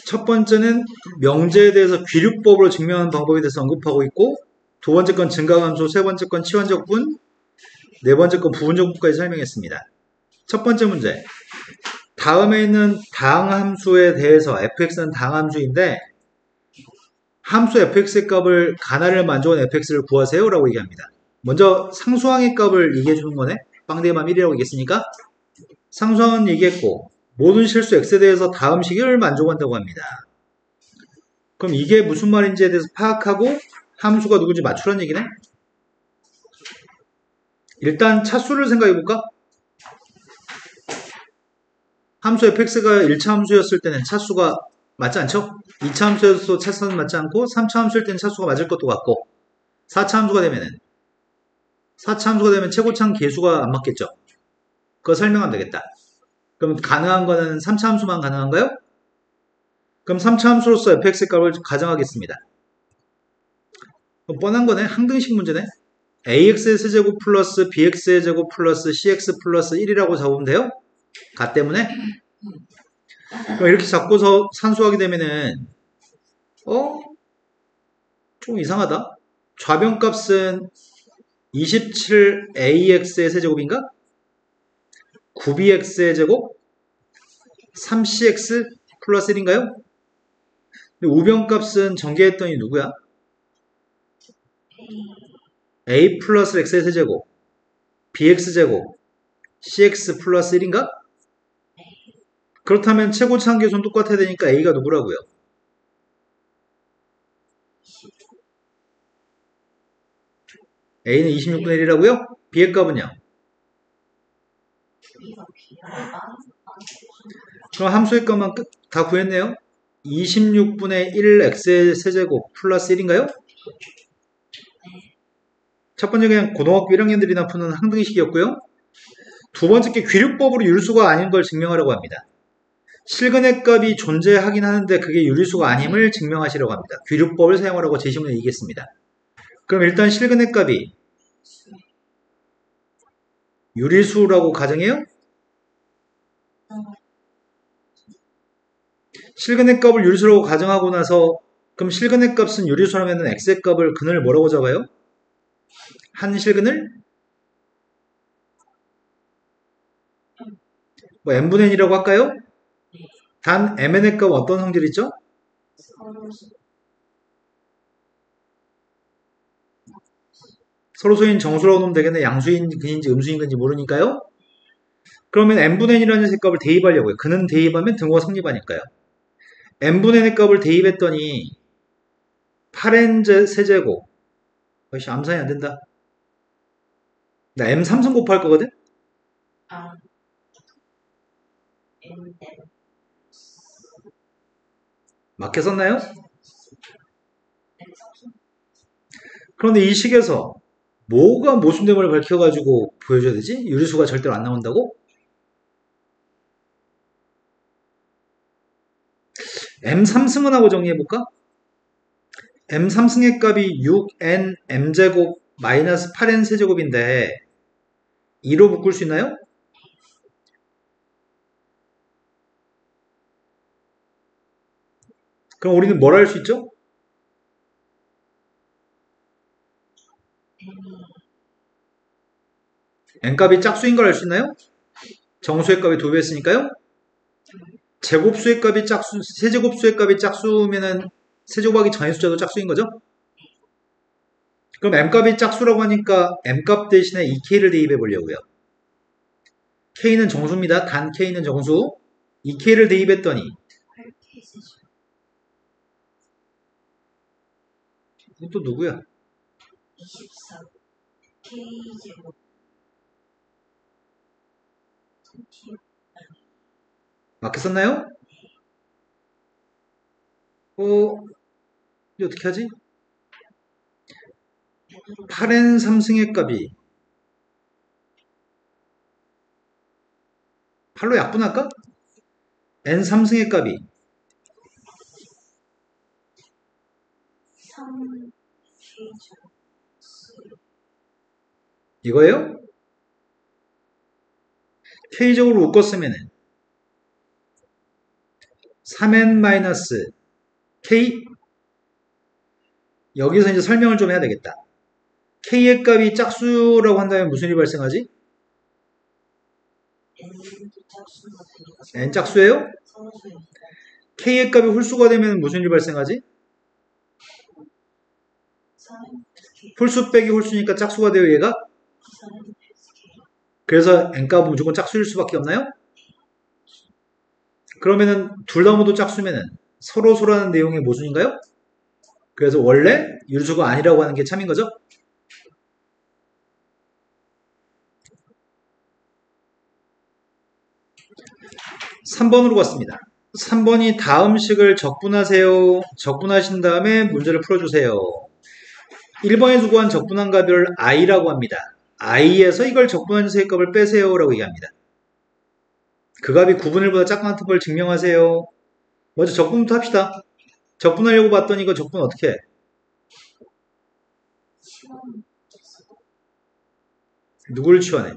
첫 번째는 명제에 대해서 귀류법으로 증명하는 방법에 대해서 언급하고 있고, 두 번째 건 증가함수, 세 번째 건 치환적분, 네 번째 건 부분적분까지 설명했습니다. 첫 번째 문제. 다음에 있는 다항함수에 대해서 fx는 다항함수인데 함수 fx의 값을 가나를 만족한 fx를 구하세요 라고 얘기합니다. 먼저 상수항의 값을 얘기해 주는 거네. 빵대만 1이라고 얘기했으니까 상수항은 얘기했고 모든 실수 x에 대해서 다음 식을 만족한다고 합니다. 그럼 이게 무슨 말인지에 대해서 파악하고 함수가 누군지 맞추라는 얘기네. 일단 차수를 생각해볼까? 함수 fx가 1차 함수였을 때는 차수가 맞지 않죠? 2차 함수여서 차수는 맞지 않고 3차 함수일 때는 차수가 맞을 것도 같고 4차 함수가 되면 최고차항 계수가 안 맞겠죠? 그거 설명하면 되겠다. 그럼 가능한 거는 3차 함수만 가능한가요? 그럼 3차 함수로서 fx의 값을 가정하겠습니다. 그럼 뻔한 거네. 항등식 문제네. ax의 세제곱 플러스 bx의 제곱 플러스 cx 플러스 1이라고 적으면 돼요? 가 때문에? 그럼 이렇게 잡고서 산수하게 되면은 좀 이상하다. 좌변값은 27ax의 세제곱인가? 9bx의 제곱? 3cx 플러스 1인가요? 우변값은 전개했더니 누구야? a 플러스 x의 세제곱, bx제곱, cx 플러스 1인가? 그렇다면 최고차항 계수는 똑같아야 되니까 a가 누구라고요? a는 26분의 1이라고요? b의 값은요? 그럼 함수의 값만 다 구했네요. 26분의 1 x의 세제곱 플러스 1인가요? 첫 번째 그냥 고등학교 1학년들이나 푸는 항등식이었고요. 두 번째 게 귀류법으로 유리수가 아닌 걸 증명하려고 합니다. 실근의 값이 존재하긴 하는데 그게 유리수가 아님을 증명하시려고 합니다. 귀류법을 사용하라고 제시문에 얘기했습니다. 그럼 일단 실근의 값이 유리수라고 가정해요? 실근의 값을 유리수라고 가정하고 나서 그럼 실근의 값은 유리수라면 x의 값을 근을 뭐라고 잡아요? 한 실근을 뭐 n분의 n이라고 할까요? 단 mn의 값 어떤 성질 있죠? 서로수인 정수라고 놓으면 되겠네. 양수인 근인지 음수인 근인지 모르니까요. 그러면 n분의 n이라는 값을 대입하려고요. 근은 대입하면 등호가 성립하니까요. n분의 n의 값을 대입했더니 8n 세제곱 역시 암산이 안 된다. 나 m 3승 곱할 거거든? 맞게 썼나요? 그런데 이 식에서 뭐가 모순됨을 밝혀가지고 보여줘야 되지? 유리수가 절대로 안 나온다고? m 3승은 하고 정리해볼까? m 3승의 값이 6n m제곱 마이너스 8n 세제곱인데 2로 묶을 수 있나요? 그럼 우리는 뭘 할 수 있죠? n값이 짝수인 걸 알 수 있나요? 정수의 값이 2배 했으니까요. 제곱수의 값이 짝수, 세제곱수의 값이 짝수면은 세제곱하기 전의 숫자도 짝수인 거죠? 그럼 m값이 짝수라고 하니까 m값 대신에 2k를 대입해 보려고요. k는 정수입니다. 단 k는 정수. 2k를 대입했더니 또 누구야? 24K제곱 맞게 썼나요? 이제 어떻게 하지? 8n 3승의 값이 8로 약분할까? n 3승의 값이 3K제곱 이거예요? k적으로 묶었으면은 3n-k 여기서 이제 설명을 좀 해야 되겠다. k의 값이 짝수라고 한다면 무슨 일이 발생하지? n 짝수예요? k의 값이 홀수가 되면 무슨 일이 발생하지? 홀수 빼기 홀수니까 짝수가 돼요, 얘가? 그래서 n값은 무조건 짝수일 수밖에 없나요? 그러면은 둘 다 모두 짝수면은 서로라는 내용의 모순인가요? 그래서 원래 유리수가 아니라고 하는 게 참인 거죠? (3번으로) 갔습니다. 3번이 다음 식을 적분하세요. 적분하신 다음에 문제를 풀어주세요. 1번에 구한 적분한 값을 i라고 합니다. i에서 이걸 적분한 주세의 값을 빼세요 라고 얘기합니다. 그 값이 9분의 1보다 작거나 같은 걸 증명하세요. 먼저 적분부터 합시다. 적분하려고 봤더니 이거 적분 어떻게 해? 누구를 치환해?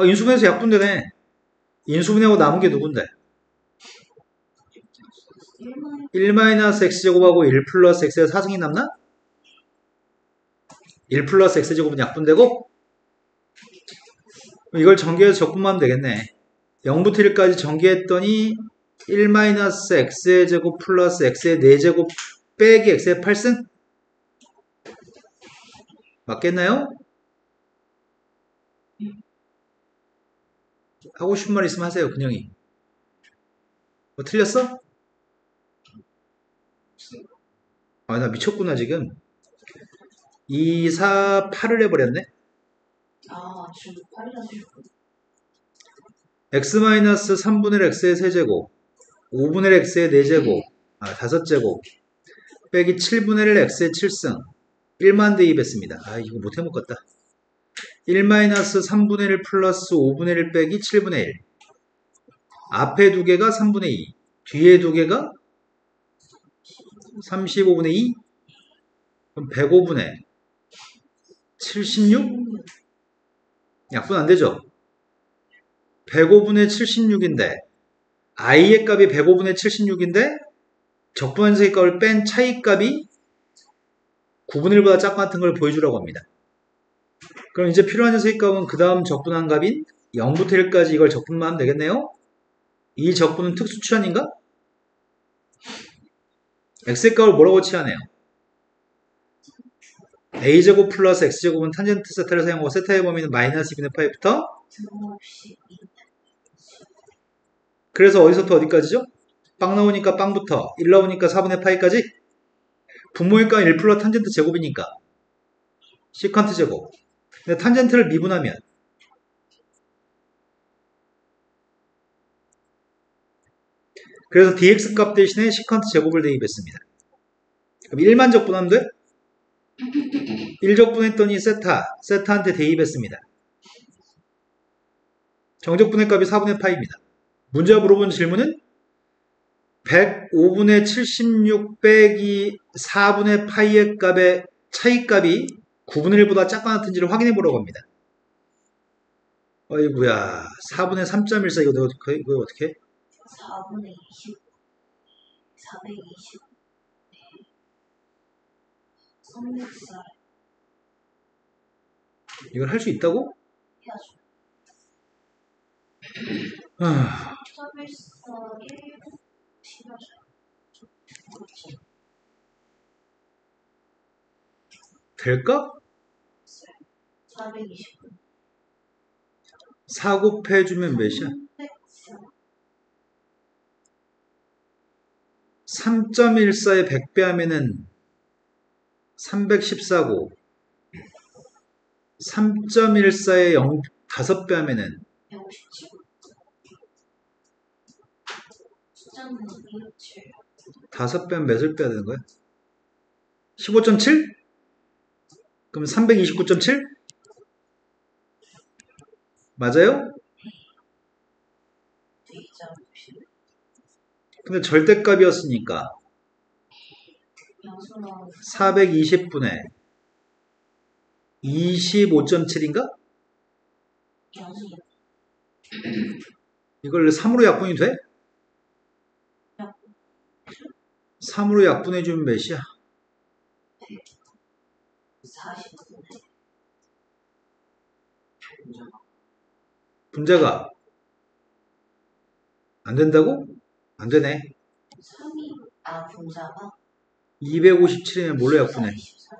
인수분해에서 약분되네. 인수분해하고 남은 게 누군데? 1-x제곱하고 1 플러스 x의 4승이 남나? 1 플러스 x제곱은 약분되고 이걸 전개해서 적분만 하면 되겠네. 0부터 1까지 전개했더니 1-x의 제곱 플러스 x의 4제곱 빼기 x의 8승? 맞겠나요? 하고 싶은 말 있으면 하세요, 근영이. 뭐 틀렸어? 나 미쳤구나 지금. 2, 4, 8을 해버렸네. 지금 8이라서 x-3분의 x의 세제곱 5분의 x의 4제곱 5제곱 빼기 7분의 1 x의 7승 1만 대입했습니다. 이거 못해 먹겠다. 1-3분의 1 플러스 5분의 1 빼기 7분의 1 앞에 두 개가 3분의 2 뒤에 두 개가 35분의 2 그럼 105분의 76 약분 안되죠? 105분의 76인데 i의 값이 105분의 76인데 적분한 세의 값을 뺀 차이 값이 9분의 1보다 작고 같은 걸 보여주라고 합니다. 그럼 이제 필요한 녀석의 값은 그 다음 적분한 값인 0부터 1까지 이걸 적분만 하면 되겠네요. 이 적분은 특수 치환인가? x의 값을 뭐라고 치환해요? a제곱 플러스 x제곱은 탄젠트 세타를 사용하고 세타의 범위는 마이너스 2분의 파이부터 그래서 어디서부터 어디까지죠? 빵 나오니까 빵부터 1 나오니까 4분의 파이까지 분모의 값은 1 플러스 탄젠트 제곱이니까 시컨트 제곱 근데 탄젠트를 미분하면 그래서 dx 값 대신에 시컨트 제곱을 대입했습니다. 그럼 1만 적분하면 돼? 1적분했더니 세타한테 대입했습니다. 정적분의 값이 4분의 파입니다. 문제가 물어본 질문은 105분의 76 빼기 4분의 파이의 값의 차이값이 9분의 1보다 작거나 같은지를 확인해 보라고 합니다. 어이구야 4분의 3.14 이거 어떻게 해? 4분의 20 420 364 이걸 할 수 있다고? 해야죠. 아... 314 1 될까? 420분 4 곱해주면 몇이야? 3.14에 100배 하면은 314고 3.14에 5배 하면은 157 숫자는 267 5배 하면 몇을 빼야 되는 거야? 15.7? 그럼 329.7? 맞아요? 근데 절대값이었으니까 양수 나오고 420분의 25.7인가? 양수 이걸 3으로 약분이 돼? 3으로 약분해주면 몇이야? 40분의 분자가 안 된다고? 안 되네. 3이 분자가 257이면 뭘로 약분해? 24.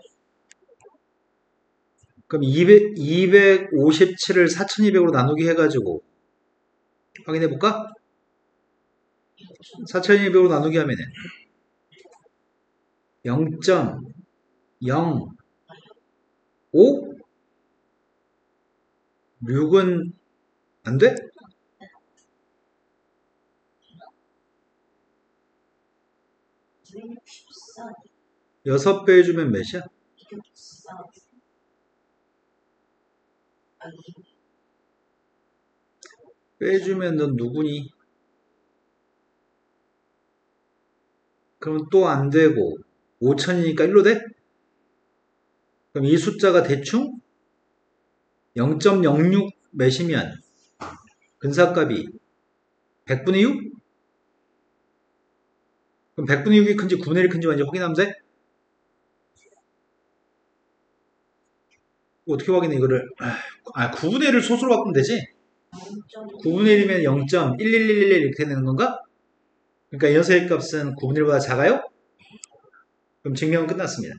그럼 257을 4200으로 나누기 해가지고 확인해볼까? 4200으로 나누기 하면은 0.05? 6은 안 돼? 264. 6배 해주면 몇이야? 264. 아니 빼주면 넌 누구니? 그럼 또 안 되고 5000이니까 1로 돼? 그럼 이 숫자가 대충 0.06 몇이면 근사값이 100분의 6? 그럼 100분의 6이 큰지 9분의 1이 큰지 완전 확인하면 돼? 어떻게 확인해 이거를? 9분의 1을 소수로 바꾸면 되지? 9분의 1이면 0.1111 이렇게 되는 건가? 그러니까 이 녀석의 값은 9분의 1보다 작아요? 그럼 증명은 끝났습니다.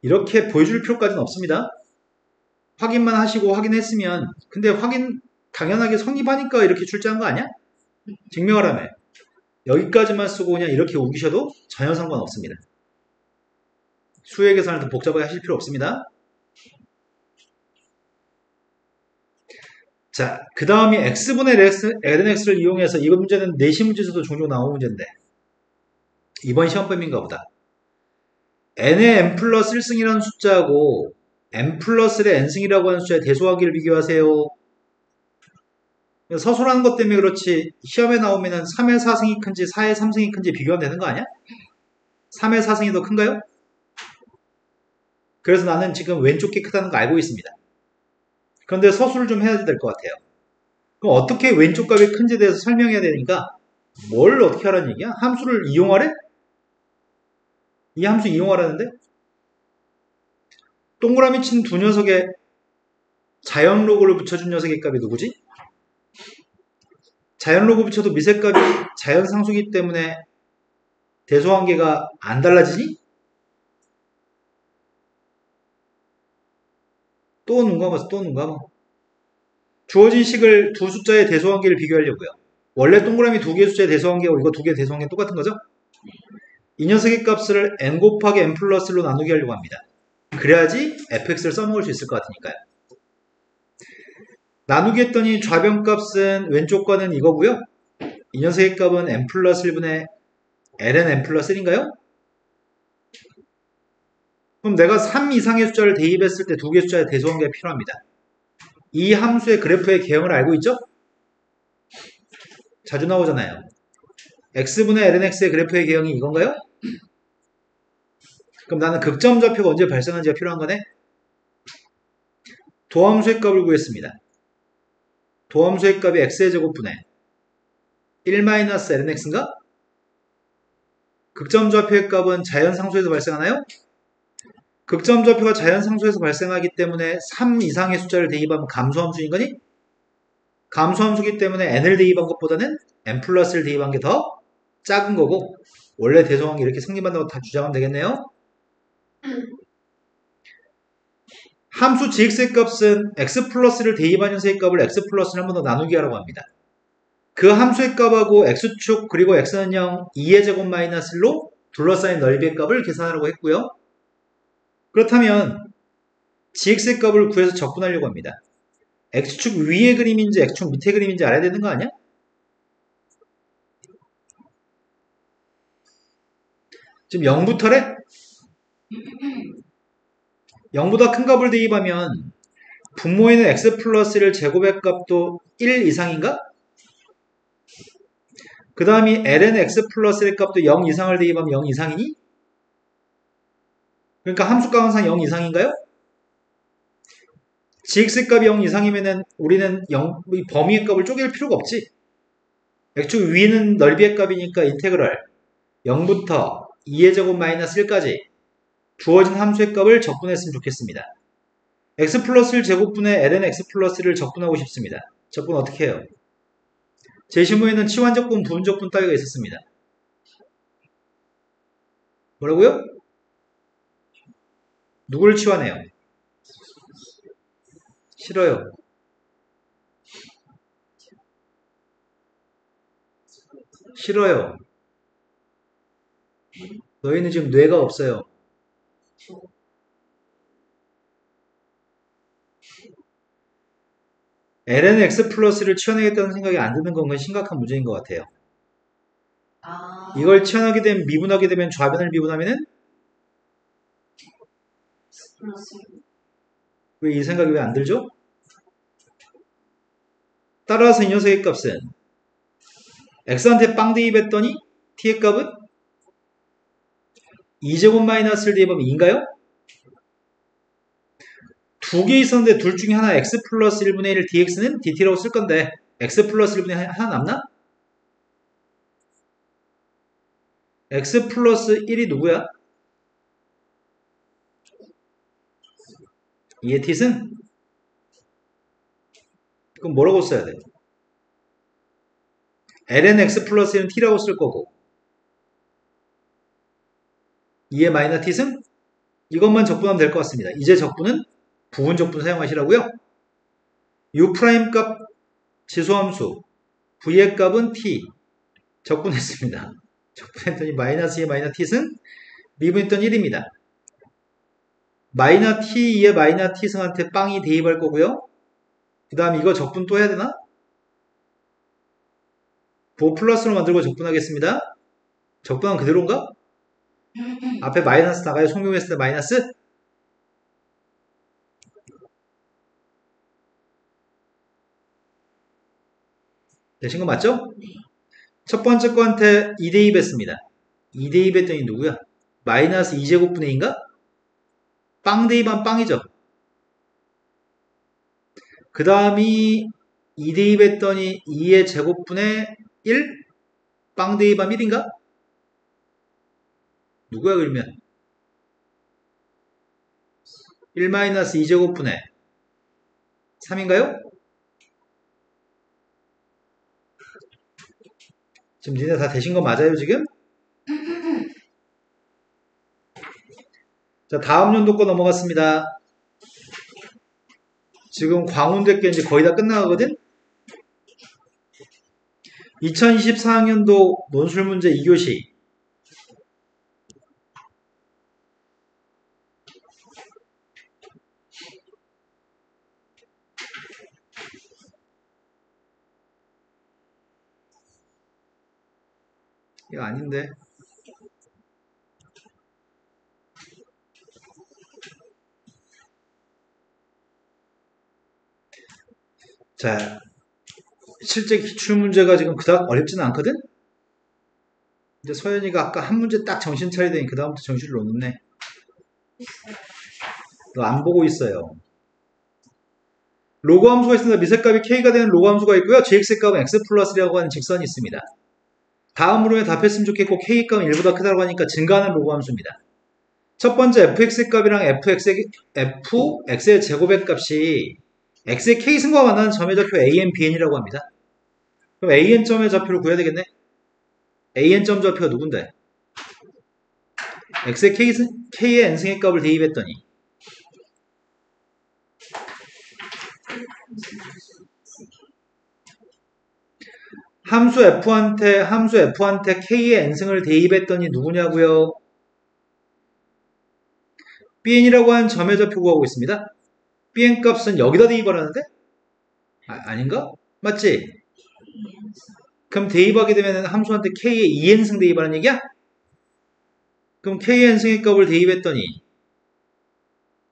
이렇게 보여줄 필요까지는 없습니다. 확인만 하시고 확인했으면 근데 확인 당연하게 성립하니까 이렇게 출제한 거 아니야? 증명을 하면 여기까지만 쓰고 그냥 이렇게 우기셔도 전혀 상관없습니다. 수의 계산을 더 복잡하게 하실 필요 없습니다. 자, 그 다음이 x분의 lnx를 이용해서 이 문제는 내신 문제에서도 종종 나오는 문제인데 이번 시험범위인가 보다. n의 n 플러스 1승이라는 숫자하고 n 플러스 1의 n승이라고 하는 숫자의 대소하기를 비교하세요. 서술하는 것 때문에 그렇지 시험에 나오면은 3의 4승이 큰지 4의 3승이 큰지 비교하면 되는 거 아니야? 3의 4승이 더 큰가요? 그래서 나는 지금 왼쪽 게 크다는 거 알고 있습니다. 그런데 서술을 좀 해야 될 것 같아요. 그럼 어떻게 왼쪽 값이 큰지에 대해서 설명해야 되니까 뭘 어떻게 하라는 얘기야? 함수를 이용하래? 이 함수 이용하라는데? 동그라미 친 두 녀석에 자연 로그를 붙여준 녀석의 값이 누구지? 자연 로그 붙여도 미세 값이 자연 상수기 때문에 대소관계가 안 달라지니? 또 눈 감아서 또 눈 감아. 주어진 식을 두 숫자의 대소관계를 비교하려고요. 원래 동그라미 두 개의 숫자의 대소관계하고 이거 두 개의 대소관계는 똑같은 거죠? 이 녀석의 값을 n 곱하기 n 플러스 1로 나누게 하려고 합니다. 그래야지 fx를 써먹을 수 있을 것 같으니까요. 나누기 했더니 좌변값은 왼쪽 거는 이거고요. 이 녀석의 값은 n 플러스 1분의 ln n 플러스 1인가요? 그럼 내가 3 이상의 숫자를 대입했을 때 두 개의 숫자의 대소관계가 필요합니다. 이 함수의 그래프의 개형을 알고 있죠? 자주 나오잖아요. x분의 lnx의 그래프의 개형이 이건가요? 그럼 나는 극점 좌표가 언제 발생하는지가 필요한 거네? 도함수의 값을 구했습니다. 도함수의 값이 x의 제곱분의 1-lnx인가? 극점 좌표의 값은 자연상수에서 발생하나요? 극점 좌표가 자연상수에서 발생하기 때문에 3 이상의 숫자를 대입하면 감소함수인 거니? 감소함수기 때문에 n을 대입한 것보다는 n 플러스를 대입한 게 더 작은 거고 원래 대소관계 이렇게 성립한다고 다 주장하면 되겠네요. 함수 gx의 값은 x 플러스를 대입한 녀석의 값을 x 플러스를 한 번 더 나누기 하라고 합니다. 그 함수의 값하고 x축 그리고 x는 0, 2의 제곱 마이너스 1로 둘러싸인 넓이의 값을 계산하라고 했고요. 그렇다면 gx의 값을 구해서 적분하려고 합니다. x축 위의 그림인지 x축 밑의 그림인지 알아야 되는 거 아니야? 지금 0부터래? 0보다 큰 값을 대입하면 분모에는 x 플러스 1 제곱의 값도 1 이상인가? 그 다음이 ln x 플러스의 값도 0 이상을 대입하면 0 이상이니? 그러니까 함수가 항상 0 이상인가요? gx 값이 0 이상이면은 우리는 이 범위의 값을 쪼갤 필요가 없지. x축 위는 넓이의 값이니까 인테그럴 0부터 2의 제곱 마이너스 1까지 주어진 함수의 값을 적분했으면 좋겠습니다. x 플러스 1 제곱분의 ln x 플러스 1을 적분하고 싶습니다. 적분 어떻게 해요? 제 시험에는 치환적분, 부분적분 따위가 있었습니다. 뭐라고요? 누구를 치환해요? 싫어요. 싫어요. 너희는 지금 뇌가 없어요. ln x 플러스를 치환하겠다는 생각이 안 드는 건 심각한 문제인 것 같아요. 이걸 치환하게 되면 미분하게 되면 좌변을 미분하면은 왜 이 생각이 왜 안 들죠? 따라서 이 녀석의 값은 x한테 빵 대입했더니 t의 값은 2제곱 마이너스를 대입하면 2인가요? 두 개 있었는데 둘 중에 하나 x 플러스 1분의 1 dx는 dt라고 쓸 건데 x 플러스 1분의 1 하나 남나? x 플러스 1이 누구야? 2의 t는? 그럼 뭐라고 써야 돼? ln x 플러스 1은 t라고 쓸 거고 2의 마이너스 t승? 이것만 적분하면 될 것 같습니다. 이제 적분은 부분 적분 사용하시라고요. u' 값 지수함수 v의 값은 t 적분했습니다. 적분했더니 마이너스 2의 마이너스 t승 미분했더니 1입니다. 마이너스 t2의 마이너스 t승한테 빵이 대입할 거고요. 그 다음 이거 적분 또 해야 되나? 부호 플러스로 만들고 적분하겠습니다. 적분하면 그대로인가? 앞에 마이너스 나가요. 송금했을 때 마이너스? 되신 거 맞죠? 첫 번째 거한테 2대입했습니다. 2대입했더니 누구야? 마이너스 2제곱분의 2인가? 빵 대입한 빵이죠. 그 다음이 2대입했더니 2의 제곱분의 1? 빵 대입한 1인가? 누구야 그러면? 1-2제곱분의 3인가요? 지금 니네 다 되신 거 맞아요 지금? 자 다음 연도 거 넘어갔습니다. 지금 광운대 게 이제 거의 다 끝나가거든? 2024학년도 논술문제 2교시 이거 아닌데 자 실제 기출문제가 지금 그닥 어렵지는 않거든? 이제 서연이가 아까 한 문제 딱 정신 차리더니 그 다음부터 정신을 놓네. 너 안 보고 있어요. 로그 함수가 있습니다. 미세값이 k가 되는 로그 함수가 있고요. gx의 값은 x 플러스라고 하는 직선이 있습니다. 다음 물음에 답했으면 좋겠고 k 값은 1보다 크다고 하니까 증가하는 로그 함수입니다. 첫 번째 fx의 값이랑 fx의 제곱의 값이 x의 k승과 만나는 점의 좌표 an, bn이라고 합니다. 그럼 an점의 좌표를 구해야 되겠네. an점 좌표가 누군데? x의 k의 n승의 값을 대입했더니 함수 f한테 k의 n승을 대입했더니 누구냐고요? bn이라고 하는 점의 좌표 구하고 있습니다. bn 값은 여기다 대입하라는데? 아닌가? 맞지? 그럼 대입하게 되면 함수한테 k의 2n승 대입하는 얘기야? 그럼 k의 n승의 값을 대입했더니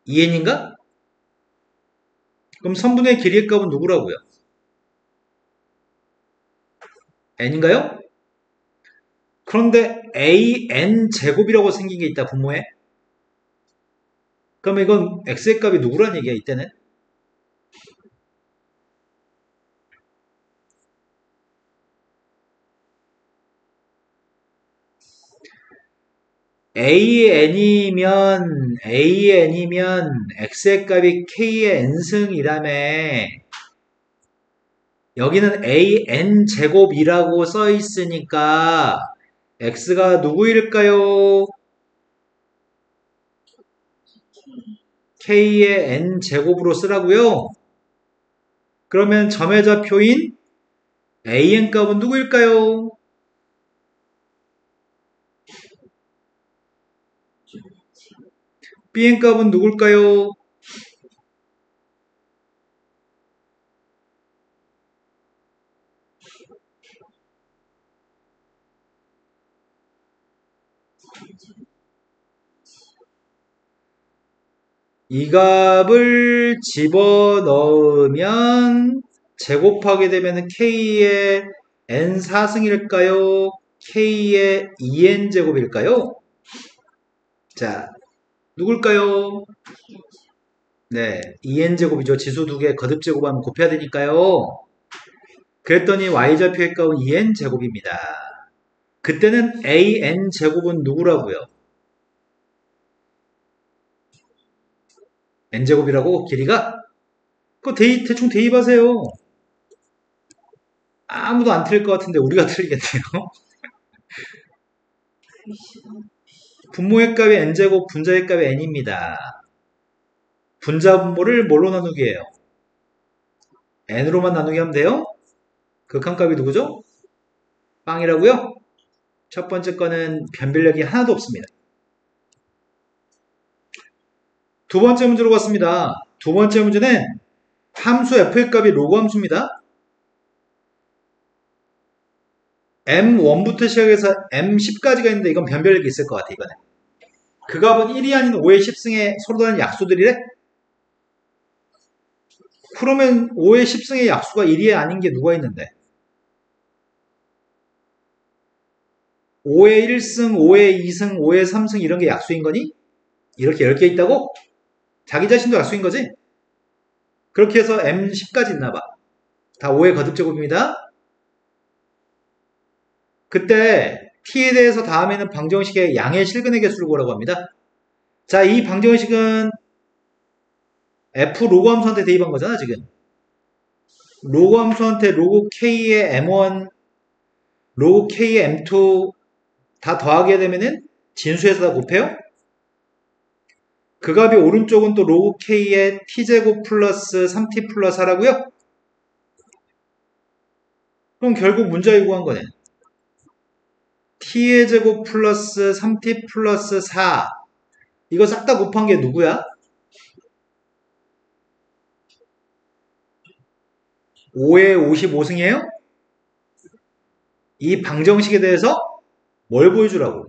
2n인가? 그럼 선분의 길이의 값은 누구라고요? n인가요? 그런데 an 제곱이라고 생긴 게 있다, 분모에. 그러면 이건 x의 값이 누구란 얘기야, 이때는? an이면 x의 값이 k의 n승이라며. 여기는 an 제곱이라고 써 있으니까 x가 누구일까요? k의 n 제곱으로 쓰라고요. 그러면 점의 좌표인 an 값은 누구일까요? bn 값은 누굴까요? 이 값을 집어넣으면 제곱하게 되면 k의 n 4승일까요? k의 2n 제곱일까요? 자, 누굴까요? 네, 2n 제곱이죠. 지수 두 개 거듭 제곱하면 곱해야 되니까요. 그랬더니 y좌표의 값은 2n 제곱입니다. 그때는 an 제곱은 누구라고요? n제곱이라고 길이가? 그거 대충 대입하세요. 아무도 안 틀릴 것 같은데 우리가 틀리겠네요. 분모의 값이 n제곱, 분자의 값이 n입니다. 분자 분모를 뭘로 나누기 해요? n으로만 나누기 하면 돼요? 극한값이 누구죠? 빵이라고요? 첫 번째 거는 변별력이 하나도 없습니다. 두 번째 문제로 갔습니다. 두 번째 문제는 함수 f의 값이 로그 함수입니다. m1부터 시작해서 m10까지가 있는데 이건 변별력이 있을 것 같아, 이거는. 그 값은 1이 아닌 5의 10승에 서로 다른 약수들이래? 그러면 5의 10승의 약수가 1이 아닌 게 누가 있는데? 5의 1승, 5의 2승, 5의 3승 이런 게 약수인 거니? 이렇게 10개 있다고? 자기 자신도 약수인 거지? 그렇게 해서 m10까지 있나 봐. 다 5의 거듭제곱입니다. 그때 t에 대해서 다음에는 방정식의 양의 실근의 개수를 구하라고 합니다. 자, 이 방정식은 f 로그 함수한테 대입한 거잖아, 지금. 로그 함수한테 로그 k의 m1, 로그 k의 m2 다 더하게 되면은 진수에서 다 곱해요? 그 값이 오른쪽은 또 로그 k의 t제곱 플러스 3t 플러스 4라고요? 그럼 결국 문자에 구한 거네. t의 제곱 플러스 3t 플러스 4 이거 싹 다 곱한 게 누구야? 5의 55승이에요? 이 방정식에 대해서 뭘 보여주라고?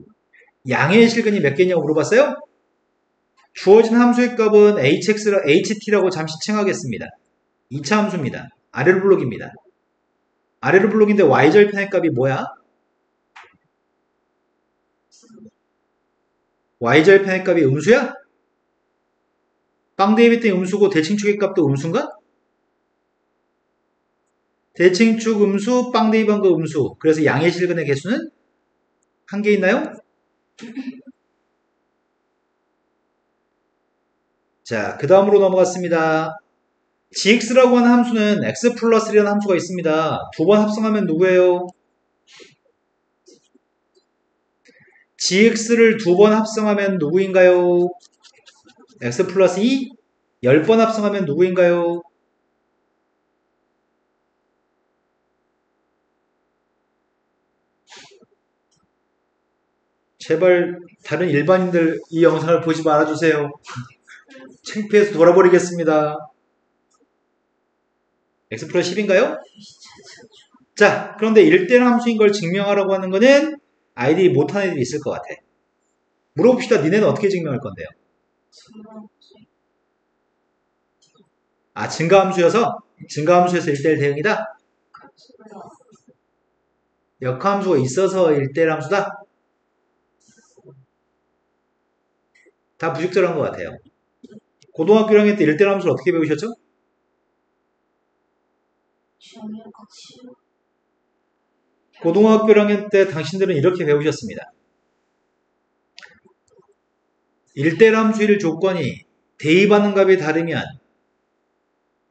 양의 실근이 몇 개냐고 물어봤어요? 주어진 함수의 값은 ht라고 잠시 칭하겠습니다. 2차 함수입니다. 아래로 블록입니다. 아래로 블록인데 y절편의 값이 뭐야? y절편의 값이 음수야? 빵 대입했더니 음수고 대칭축의 값도 음수인가? 대칭축 음수, 빵 대입한 거 음수. 그래서 양의 실근의 개수는 한 개 있나요? 자, 그 다음으로 넘어갔습니다. gx라고 하는 함수는 x 플러스 1이라는 함수가 있습니다. 두 번 합성하면 누구예요? gx를 두 번 합성하면 누구인가요? x 플러스 2? 10번 합성하면 누구인가요? 제발 다른 일반인들 이 영상을 보지 말아주세요. 창피해서 돌아버리겠습니다. x 플러스 10인가요? 자, 그런데 1대는 함수인 걸 증명하라고 하는 거는 아이들이 못하는 애들이 있을 것 같아. 물어봅시다. 니네는 어떻게 증명할 건데요? 아, 증가함수에서 1대1 대응이다? 역함수가 있어서 1대1 함수다? 다 부적절한 것 같아요. 고등학교 1학년 때 1대1 함수를 어떻게 배우셨죠? 시험이 같이 고등학교 1학년 때 당신들은 이렇게 배우셨습니다. 1대1 함수일 조건이 대입하는 값이 다르면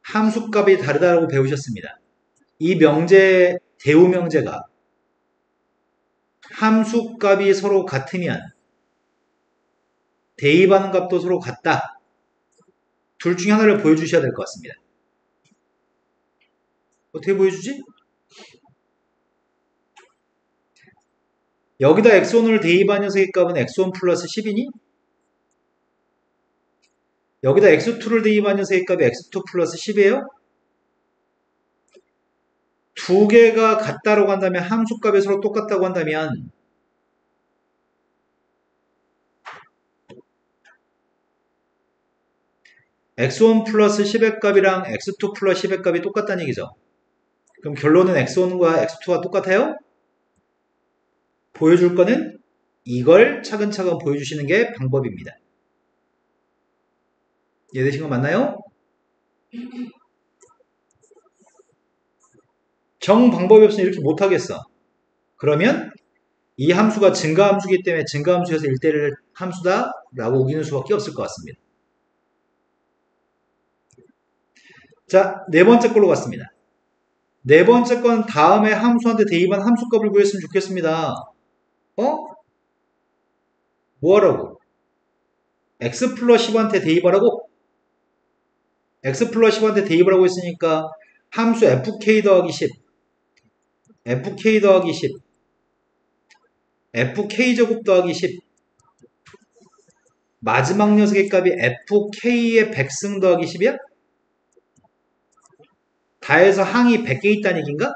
함수값이 다르다고 배우셨습니다. 이 명제, 대우 명제가 함수값이 서로 같으면 대입하는 값도 서로 같다. 둘 중에 하나를 보여주셔야 될 것 같습니다. 어떻게 보여주지? 여기다 x1을 대입한 녀석의 값은 x1 플러스 10이니? 여기다 x2를 대입한 녀석의 값이 x2 플러스 10이에요? 두 개가 같다고 한다면 함수값이 서로 똑같다고 한다면 x1 플러스 10의 값이랑 x2 플러스 10의 값이 똑같다는 얘기죠. 그럼 결론은 x1과 x2가 똑같아요? 보여줄 거는 이걸 차근차근 보여주시는 게 방법입니다. 이해되신 거 맞나요? 정 방법이 없으면 이렇게 못하겠어. 그러면 이 함수가 증가함수이기 때문에 증가함수에서 1대1 함수다 라고 우기는 수밖에 없을 것 같습니다. 자, 네 번째 걸로 갔습니다. 네 번째 건 다음에 함수한테 대입한 함수값을 구했으면 좋겠습니다. 뭐하라고? x 플러스 10한테 대입하라고? x 플러스 10한테 대입을 하고 있으니까 함수 fk 더하기 10 fk 더하기 10 fk제곱 더하기 10 마지막 녀석의 값이 fk의 100승 더하기 10이야? 다 해서 항이 100개 있다는 얘기인가?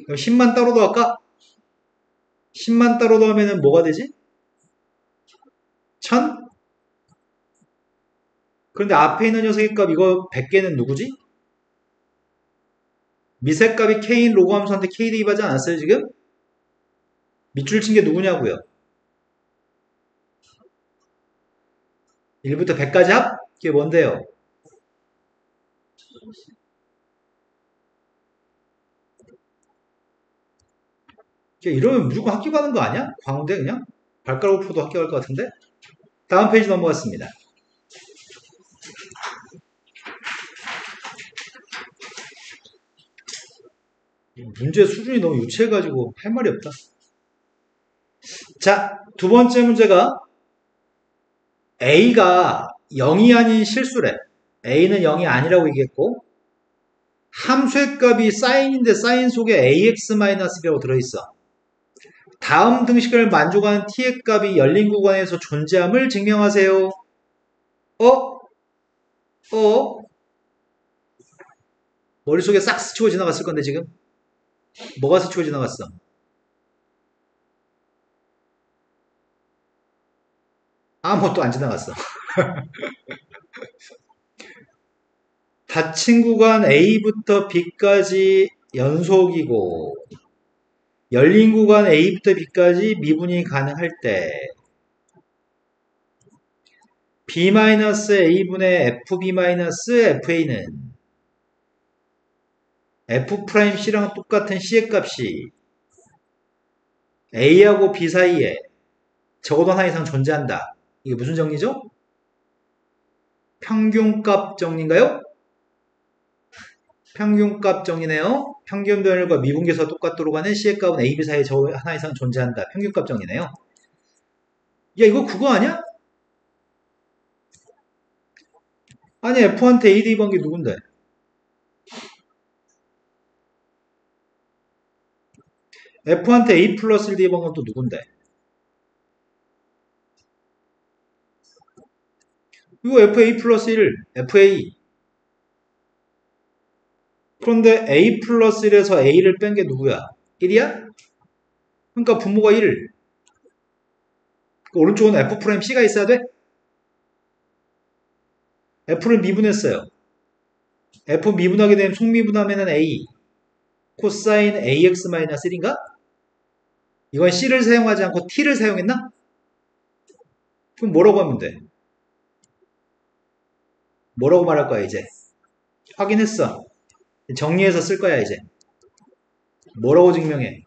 그럼 10만 따로 더할까? 10만 따로 더하면 뭐가 되지? 1000? 그런데 앞에 있는 녀석의 값 이거 100개는 누구지? 밑의 값이 k인 로그 함수한테 k 대입하지 않았어요 지금? 밑줄 친 게 누구냐고요? 1부터 100까지 합? 그게 뭔데요? 이러면 무조건 학교 가는 거 아니야? 광대 그냥? 발가락 펴도 학교 갈 것 같은데? 다음 페이지 넘어갔습니다. 문제 수준이 너무 유치해가지고 할 말이 없다. 자, 두 번째 문제가 A가 0이 아닌 실수래. A는 0이 아니라고 얘기했고 함수의 값이 사인인데 사인 속에 AX-B라고 들어있어. 다음 등식을 만족하는 t의 값이 열린 구간에서 존재함을 증명하세요. 머릿속에 싹 스치고 지나갔을 건데 지금? 뭐가 스치고 지나갔어? 아무것도 안 지나갔어. 닫힌 구간 A부터 B까지 연속이고 열린 구간 A부터 B까지 미분이 가능할 때 B-A분의 FB-FA는 F'C랑 똑같은 C의 값이 A하고 B 사이에 적어도 하나 이상 존재한다. 이게 무슨 정리죠? 평균값 정리인가요? 평균값 정리네요. 평균변열과 미분계수가 똑같도록 하는 C의 값은 A, B 사이에 적어도 하나 이상 존재한다. 평균값 정리네요. 야, 이거 그거 아니야? 아니, F한테 A 대입한 게 누군데? F한테 A 플러스 1 대입한 건 또 누군데? 이거 FA 플러스 1, FA. 그런데 A 플러스 1에서 A를 뺀 게 누구야? 1이야? 그러니까 분모가 1. 오른쪽은 F'C가 있어야 돼? F를 미분했어요. F 미분하게 되면 속미분하면 A. 코사인 AX-1인가? 이건 C를 사용하지 않고 T를 사용했나? 그럼 뭐라고 하면 돼? 뭐라고 말할 거야 이제? 확인했어. 정리해서 쓸 거야 이제. 뭐라고 증명해?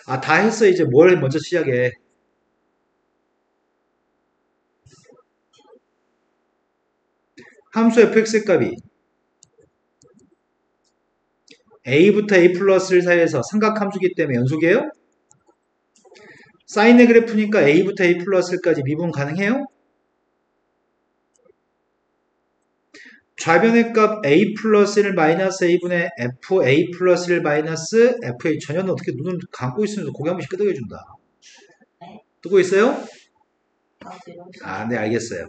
아, 다 했어. 이제 뭘 먼저 시작해. 함수 fx 값이 a부터 a 플러스 1 사이에서 삼각함수기 때문에 연속이에요? 사인의 그래프니까 a부터 a 플러스 1까지 미분 가능해요? 좌변의 값 a 플러스 1 마이너스 a분의 fa 플러스 1 마이너스 fa 전혀는 어떻게 눈을 감고 있으면서 고개 한 번씩 끄덕여준다. 뜨고 있어요? 아, 네, 알겠어요.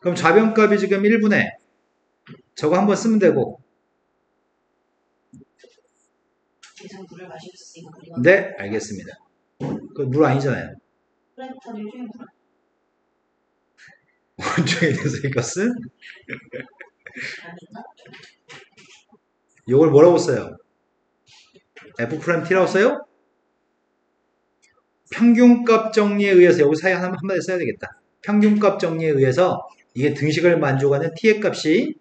그럼 좌변값이 지금 1분의 저거 한번 쓰면 되고. 네, 알겠습니다. 그건 물 아니잖아요. 원중에 대해서 이것은 이걸 뭐라고 써요? F'T라고 써요? 평균값 정리에 의해서 여기 사이 한마디 써야 되겠다. 평균값 정리에 의해서 이게 등식을 만족하는 t의 값이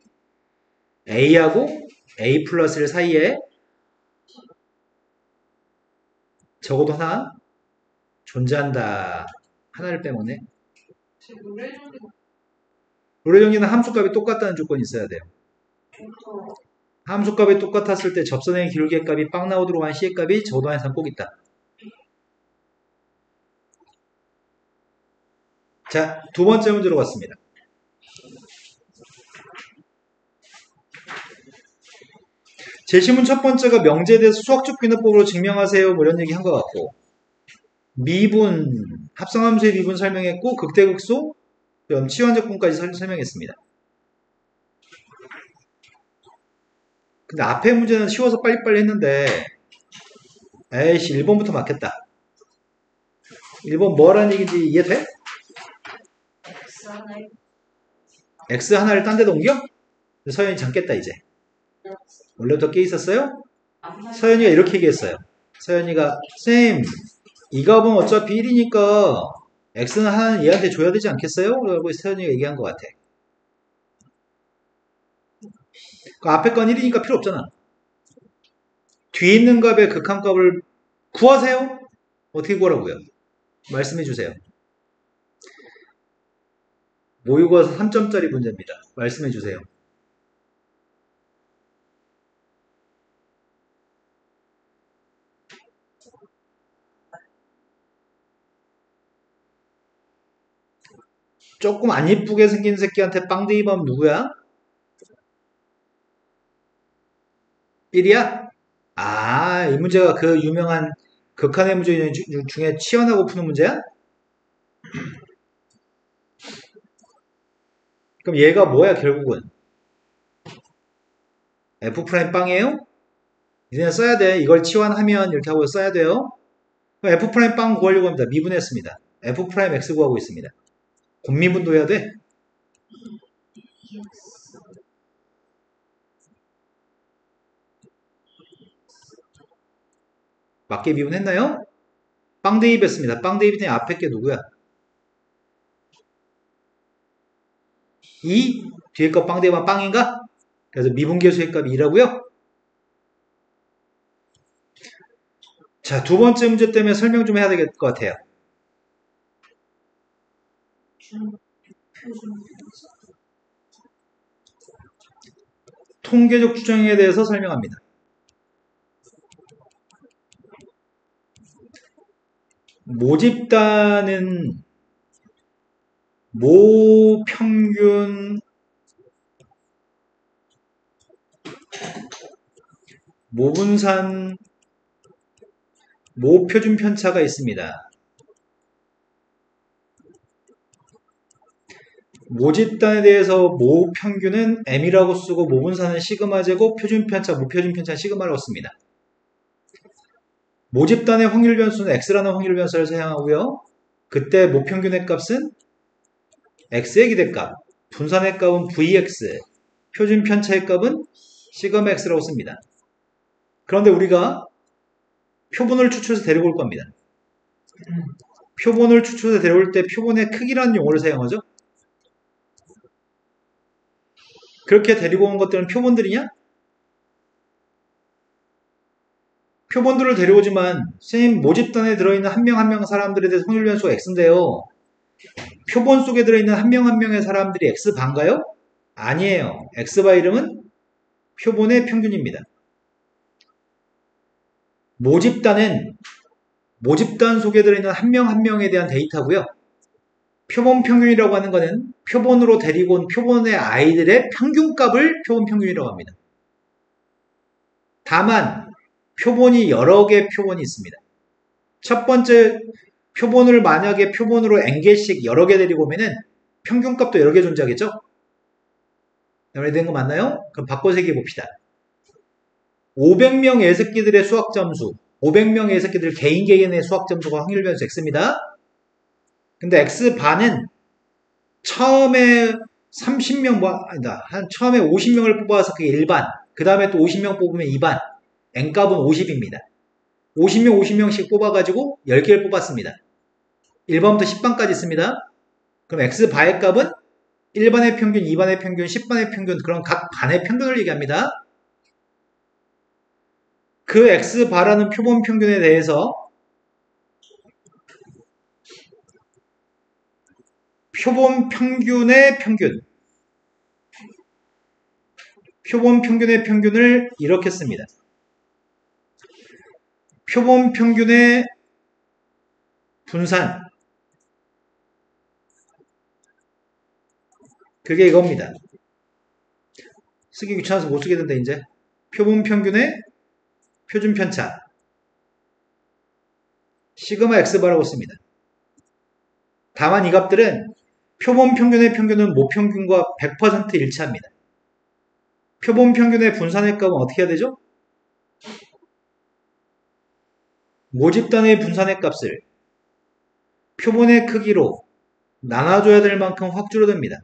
a하고 a 플러스 1 사이에 적어도 하나 존재한다. 하나를 빼먹네. 롤의 정리는 함수값이 똑같다는 조건이 있어야 돼요. 함수값이 똑같았을 때 접선의 기울기의 값이 빵 나오도록 한 C의 값이 적어도 한 이상 꼭 있다. 자, 두 번째 문제로 갔습니다. 제시문 첫 번째가 명제에 대해서 수학적 비누법으로 증명하세요. 뭐 이런 얘기 한 것 같고, 미분, 합성함수의 미분 설명했고, 극대극소, 그럼 치환적분까지 설명했습니다. 근데 앞에 문제는 쉬워서 빨리빨리 했는데, 에이씨, 1번부터 막혔다. 1번 뭐라는 얘기인지 이해돼? X 하나를 딴 데도 옮겨? 서현이 잠겠다 이제. 원래부터 깨 있었어요? 서현이가 이렇게 얘기했어요. 서현이가 쌤, 이 값은 어차피 1이니까 X는 하나는 얘한테 줘야 되지 않겠어요? 라고 서현이가 얘기한 것 같아. 그 앞에 건 1이니까 필요 없잖아. 뒤에 있는 값의 극한값을 구하세요? 어떻게 구하라고요? 말씀해 주세요. 모의고사 3점짜리 문제입니다. 말씀해 주세요. 조금 안 이쁘게 생긴 새끼한테 빵대입하면 누구야? 1이야? 아, 이 문제가 그 유명한 극한의 문제 중에 치환하고 푸는 문제야? 그럼 얘가 뭐야 결국은? F' 빵이에요? 이제 써야 돼. 이걸 치환하면 이렇게 하고 써야 돼요. 그럼 F' 빵 구하려고 합니다. 미분했습니다. F' X 구하고 있습니다. 곱미분도 해야 돼? 맞게 미분했나요? 빵 대입했습니다. 빵 대입이 앞에 게 누구야? 2? 뒤에 거 빵 대입하면 빵인가? 그래서 미분계수의 값이 2라고요? 자, 두 번째 문제 때문에 설명 좀 해야 될 것 같아요. 통계적 추정에 대해서 설명합니다. 모집단은 모평균, 모분산, 모표준 편차가 있습니다. 모집단에 대해서 모평균은 M이라고 쓰고 모분산은 시그마 제곱, 표준 편차, 모표준 편차는 시그마라고 씁니다. 모집단의 확률 변수는 X라는 확률 변수를 사용하고요. 그때 모평균의 값은 X의 기대값, 분산의 값은 VX, 표준 편차의 값은 시그마 X라고 씁니다. 그런데 우리가 표본을 추출해서 데리고 올 겁니다. 표본을 추출해서 데려올 때 표본의 크기라는 용어를 사용하죠. 그렇게 데리고 온 것들은 표본들이냐? 표본들을 데려오지만 선생님 모집단에 들어있는 한 명 한 명 사람들에 대해서 확률 변수가 x인데요. 표본 속에 들어있는 한 명 한 명의 사람들이 x반가요? 아니에요. x바 이름은 표본의 평균입니다. 모집단은 모집단 속에 들어있는 한 명 한 명에 대한 데이터고요. 표본 평균이라고 하는 것은 표본으로 데리고 온 표본의 아이들의 평균값을 표본 평균이라고 합니다. 다만 표본이 여러 개의 표본이 있습니다. 첫 번째 표본을 만약에 표본으로 n개씩 여러 개 데리고 오면은 평균값도 여러 개 존재하겠죠? 이해된 거 맞나요? 그럼 바꿔서 얘기해 봅시다. 500명 애새끼들의 수학 점수, 500명 애새끼들 개인의 수학 점수가 확률 변수 x입니다. 근데 x반은 처음에 30명, 처음에 50명을 뽑아서 그게 1반, 그 다음에 또 50명 뽑으면 2반, n값은 50입니다. 50명, 50명씩 뽑아가지고 10개를 뽑았습니다. 1반부터 10반까지 있습니다. 그럼 x바의 값은 1반의 평균, 2반의 평균, 10반의 평균, 그런 각 반의 평균을 얘기합니다. 그 x바라는 표본 평균에 대해서 표본 평균의 평균, 표본 평균의 평균을 이렇게 씁니다. 표본 평균의 분산, 그게 이겁니다. 쓰기 귀찮아서 못 쓰겠는데 이제 표본 평균의 표준 편차 시그마 x바라고 씁니다. 다만 이 값들은 표본 평균의 평균은 모평균과 100% 일치합니다. 표본 평균의 분산의 값은 어떻게 해야 되죠? 모집단의 분산의 값을 표본의 크기로 나눠줘야 될 만큼 확 줄어듭니다.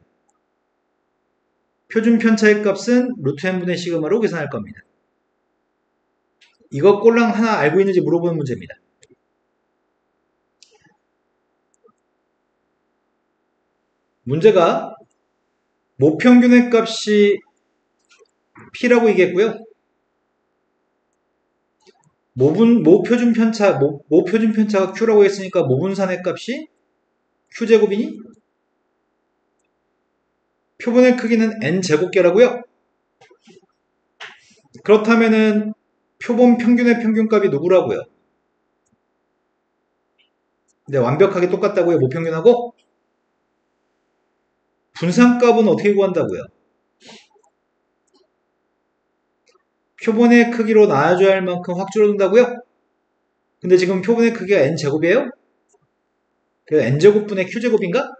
표준 편차의 값은 루트 n분의 시그마로 계산할 겁니다. 이거 꼴랑 하나 알고 있는지 물어보는 문제입니다. 문제가 모평균의 값이 P라고 얘기했고요. 모표준 편차가 Q라고 했으니까 모분산의 값이 Q제곱이니? 표본의 크기는 N제곱계라고요? 그렇다면은 표본 평균의 평균값이 누구라고요? 네, 완벽하게 똑같다고요? 모평균하고? 분산값은 어떻게 구한다고요? 표본의 크기로 나눠줘야 할 만큼 확 줄어든다고요? 근데 지금 표본의 크기가 n제곱이에요? 그래서 n제곱분의 q제곱인가?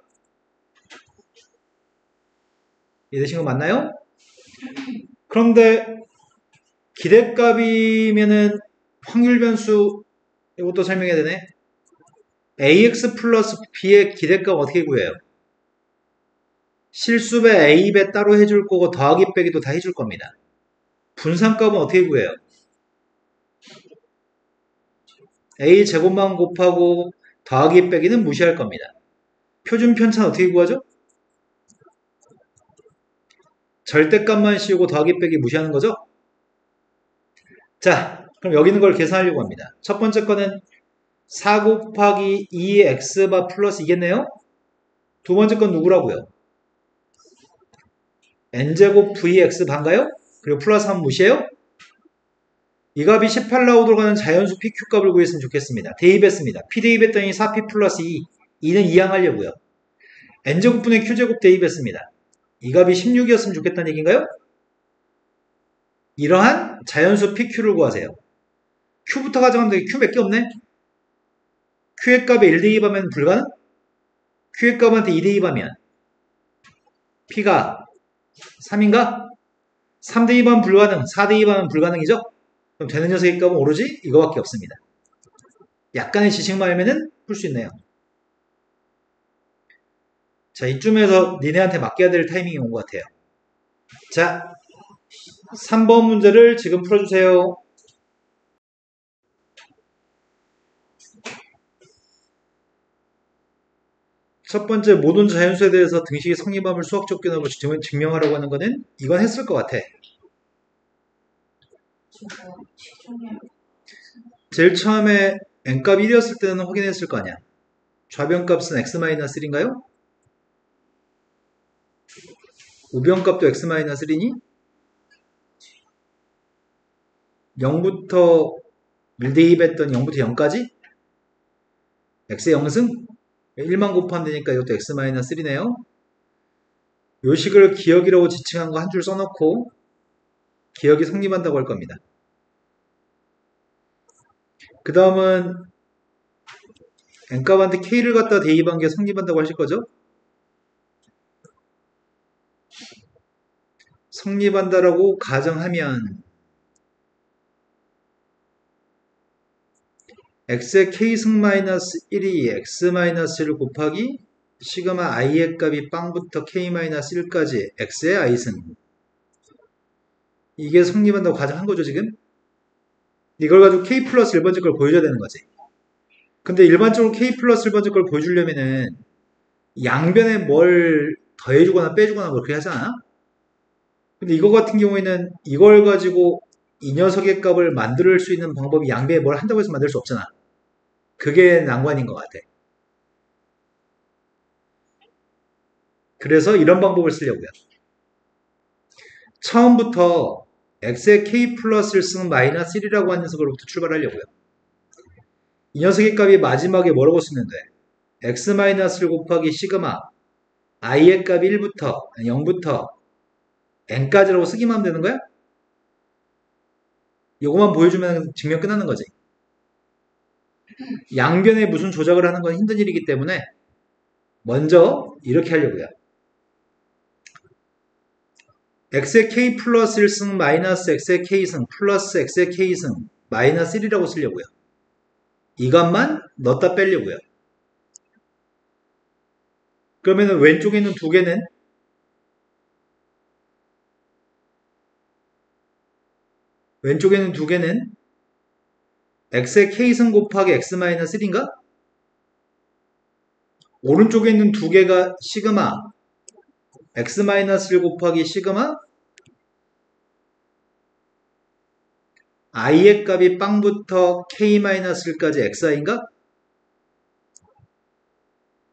이해되신 거 맞나요? 그런데 기대값이면은 확률 변수 이것도 설명해야 되네. ax 플러스 b의 기대값 어떻게 구해요? 실수배 a배 따로 해줄 거고 더하기 빼기도 다 해줄 겁니다. 분산값은 어떻게 구해요? a 제곱만 곱하고 더하기 빼기는 무시할 겁니다. 표준 편차는 어떻게 구하죠? 절대값만 씌우고 더하기 빼기 무시하는 거죠? 자, 그럼 여기 있는 걸 계산하려고 합니다. 첫 번째 거는 4 곱하기 2x바 플러스 이겠네요? 두 번째 건 누구라고요? n제곱 vx 반가요? 그리고 플러스 하면 무시해요? 이 값이 18 나오도록 하는 자연수 pq 값을 구했으면 좋겠습니다. 대입했습니다. p 대입했더니 4p 플러스 2, 2는 이항하려고요. n제곱분의 q제곱 대입했습니다. 이 값이 16이었으면 좋겠다는 얘기인가요? 이러한 자연수 pq를 구하세요. q부터 가져가면 q 몇 개 없네? q의 값에 1 대입하면 불가능? q의 값한테 2 대입하면 p가 3인가? 3 대입하면 불가능, 4 대입하면 불가능이죠? 그럼 되는 녀석의 값은 오로지 이거밖에 없습니다. 약간의 지식만 알면은 풀 수 있네요. 자, 이쯤에서 니네한테 맡겨야 될 타이밍이 온 것 같아요. 자, 3번 문제를 지금 풀어주세요. 첫 번째 모든 자연수에 대해서 등식이 성립함을 수학적 기능으로 증명하라고 하는 거는 이건 했을 것 같아. 저거 시중에 제일 처음에 n값 1이었을 때는 확인했을 거 아니야. 좌변값은 x-1인가요? 우변값도 x-1이니? 0부터 밀대입했던 0부터 0까지? x의 0승? 1만 곱하면 되니까 이것도 x-3네요. 요 식을 기억이라고 지칭한 거 한 줄 써놓고 기억이 성립한다고 할 겁니다. 그 다음은 n값한테 k를 갖다 대입한 게 성립한다고 하실 거죠? 성립한다라고 가정하면 x의 k승 마이너스 1이 x-1을 곱하기 시그마 i의 값이 빵부터 k-1까지 x의 i승, 이게 성립한다고 가정한 거죠 지금? 이걸 가지고 k 플러스 1번째 걸 보여줘야 되는 거지. 근데 일반적으로 k 플러스 1번째 걸 보여주려면은 양변에 뭘 더해주거나 빼주거나 뭐 그렇게 하지 않아? 근데 이거 같은 경우에는 이걸 가지고 이 녀석의 값을 만들 수 있는 방법이 양변에 뭘 한다고 해서 만들 수 없잖아. 그게 난관인 것 같아. 그래서 이런 방법을 쓰려고요. 처음부터 x의 k 플러스 1승 마이너스 1이라고 하는 녀석으로부터 출발하려고요. 이 녀석의 값이 마지막에 뭐라고 쓰면 돼? x-1 곱하기 시그마 i의 값이 1부터 0부터 n까지라고 쓰기만 하면 되는 거야? 이거만 보여주면 증명 끝나는 거지. 양변에 무슨 조작을 하는 건 힘든 일이기 때문에 먼저 이렇게 하려고요. x의 k 플러스 1승 마이너스 x의 k승 플러스 x의 k승 마이너스 1이라고 쓰려고요. 이것만 넣었다 빼려고요. 그러면 왼쪽에 있는 두 개는 x의 k승 곱하기 x-1인가? 오른쪽에 있는 두 개가 시그마 x-1 곱하기 시그마 i의 값이 빵부터 k-1까지 xi인가?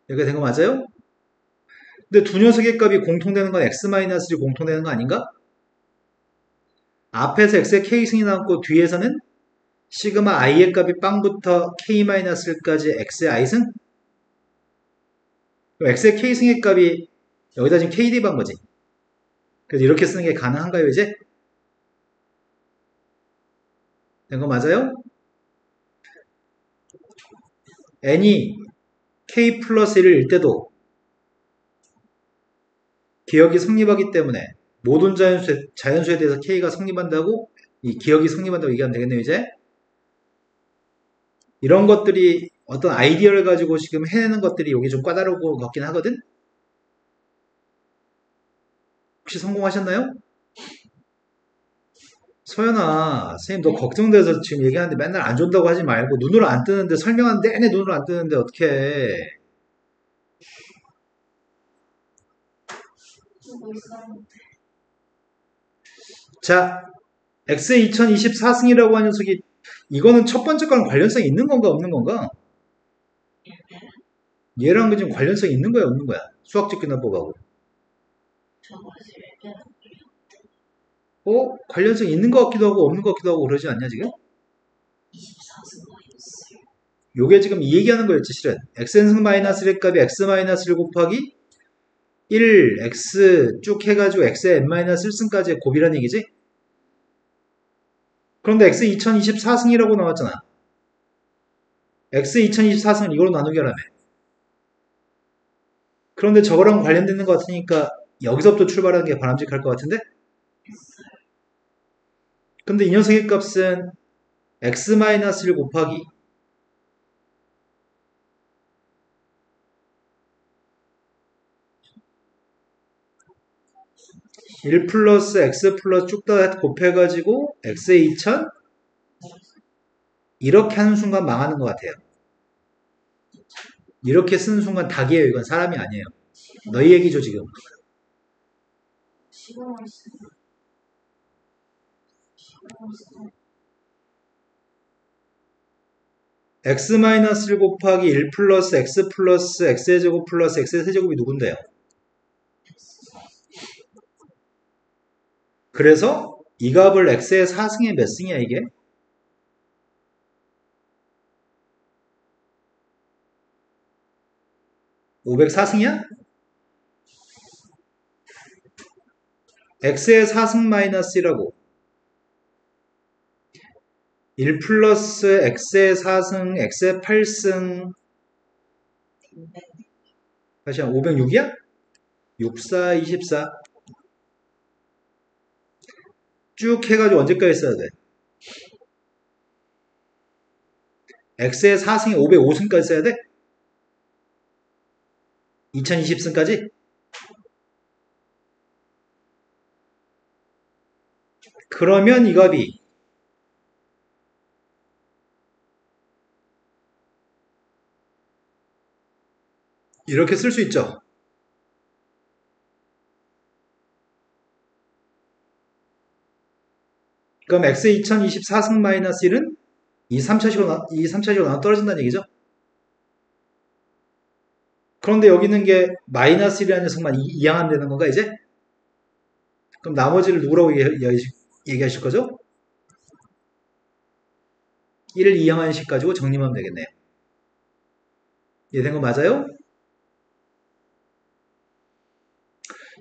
이렇게 된 거 맞아요? 근데 두 녀석의 값이 공통되는 건 x-1이 공통되는 거 아닌가? 앞에서 x의 k승이 나왔고 뒤에서는 시그마 i의 값이 빵부터 k-1까지 x의 i승? 그럼 x의 k승의 값이 여기다 지금 k 대입한 거지. 그래서 이렇게 쓰는 게 가능한가요 이제? 된 거 맞아요? n이 k 플러스 1일 때도 기억이 성립하기 때문에 모든 자연수에 대해서 k가 성립한다고, 이 기억이 성립한다고 얘기하면 되겠네요 이제. 이런 것들이 어떤 아이디어를 가지고 지금 해내는 것들이 여기 좀 까다로운 것 같긴 하거든? 혹시 성공하셨나요? 서연아, 선생님 너 걱정돼서 지금 얘기하는데 맨날 안 좋다고 하지 말고 눈으로 안 뜨는데 설명하는 내내 눈으로 안 뜨는데 어떡해. 쓰고 있었는데 자, X의 2024승이라고 하는 녀석이 이거는 첫 번째 거랑 관련성이 있는 건가 없는 건가? 얘랑 지금 관련성이 있는 거야 없는 거야? 수학적 기능법하고. 저거 쓸 관련성이 있는 것 같기도 하고 없는 것 같기도 하고 그러지 않냐 지금? 24승 마이너스 요게 지금 이 얘기하는 거였지 실은. xn승 마이너스 1의 값이 x-1 곱하기 1 x 쭉 해가지고 x의 n-1승까지의 곱이라는 얘기지? 그런데 x 2024승이라고 나왔잖아. x 2024승을 이걸로 나누기 하라며. 그런데 저거랑 관련되는 것 같으니까 여기서부터 출발하는 게 바람직할 것 같은데? 근데 이 녀석의 값은 x-1 곱하기 1 플러스 x 플러스 쭉 다 곱해가지고 x의 2000 이렇게 하는 순간 망하는 것 같아요. 이렇게 쓰는 순간 닭이에요. 이건 사람이 아니에요. 너희 얘기죠 지금. 시공을 쓰는 시공을 쓰는 x-1 곱하기 1 플러스 x의 제곱 플러스 x의 세제곱이 누군데요? 그래서 이 값을 x의 4승에 몇 승이야 이게? (504승이야) x의 4승 마이너스 1하고 1 플러스 x의 4승 x의 8승 다시 한 506이야? 64, 24 쭉 해가지고 언제까지 써야 돼? x의 4승에 505승까지 써야 돼? 2020승까지? 그러면 이 값이 이렇게 쓸 수 있죠. 그럼 x의 2024승 마이너스 1은 이 3차식으로 나눠 떨어진다는 얘기죠. 그런데 여기 있는 게 마이너스 1이라는 녀석만 이항하면 되는 건가 이제? 그럼 나머지를 누구라고 얘기하실 거죠? 1을 이항하는 식 가지고 정리하면 되겠네요. 이해된 거 맞아요?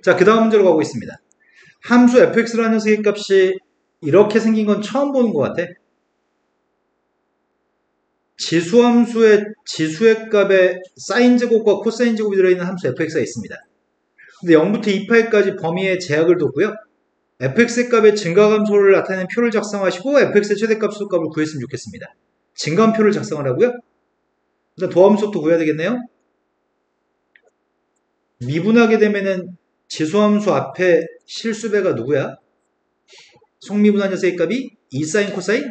자, 그 다음 문제로 가고 있습니다. 함수 fx라는 녀석의 값이 이렇게 생긴 건 처음 보는 것 같아. 지수함수의 지수의 값에 사인 제곱과 코사인 제곱이 들어있는 함수 fx가 있습니다. 근데 0부터 2파이까지 범위에 제약을 뒀고요. fx의 값의 증가함수를 나타내는 표를 작성하시고 fx의 최대값 수값을 구했으면 좋겠습니다. 증가함표를 작성하라고요? 일단 도함수부터 구해야 되겠네요. 미분하게 되면은 지수함수 앞에 실수배가 누구야? 속미분한 녀석의 값이 2사인 코사인?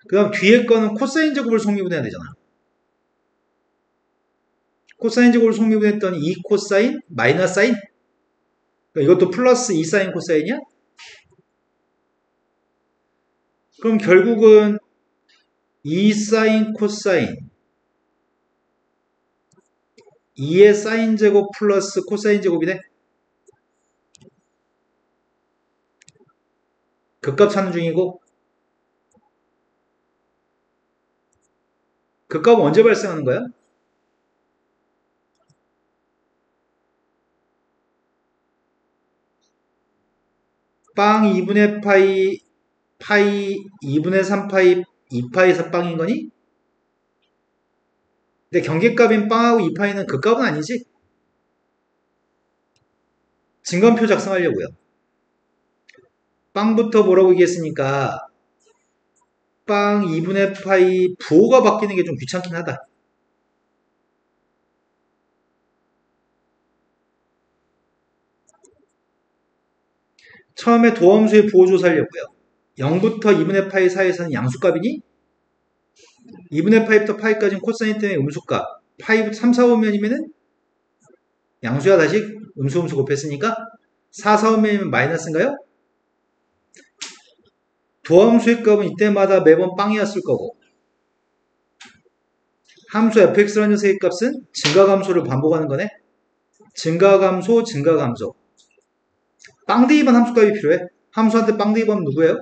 그 다음 뒤에 거는 코사인 제곱을 속미분해야 되잖아. 코사인 제곱을 속미분했더니 2코사인 마이너스 사인? 그러니까 이것도 플러스 2사인 코사인이야? 그럼 결국은 2사인 코사인 2의 사인 제곱 플러스 코사인 제곱이네. 그 값 찾는 중이고 그 값은 언제 발생하는 거야? 빵 2분의 파이 2분의 3파이 2파이에서 빵인 거니? 근데 경계값인 빵하고 2파이는 그 값은 아니지? 증감표 작성하려고요. 빵부터 뭐라고 얘기했으니까 빵 2분의 파이 부호가 바뀌는 게 좀 귀찮긴 하다. 처음에 도함수의 부호 조사하려고요. 0부터 2분의 파이 사이에서는 양수값이니 2분의 파이부터 파이까지는 코사인 때문에 음수값 파이부터 3, 4, 5면이면은 양수야 다시 음수 곱했으니까 4, 4, 5면이면 마이너스인가요? 도함수의 값은 이때마다 매번 빵이었을 거고 함수 fx라는 녀석의 값은 증가감소를 반복하는 거네. 증가감소 증가감소 빵 대입한 함수값이 필요해. 함수한테 빵 대입하면 누구예요?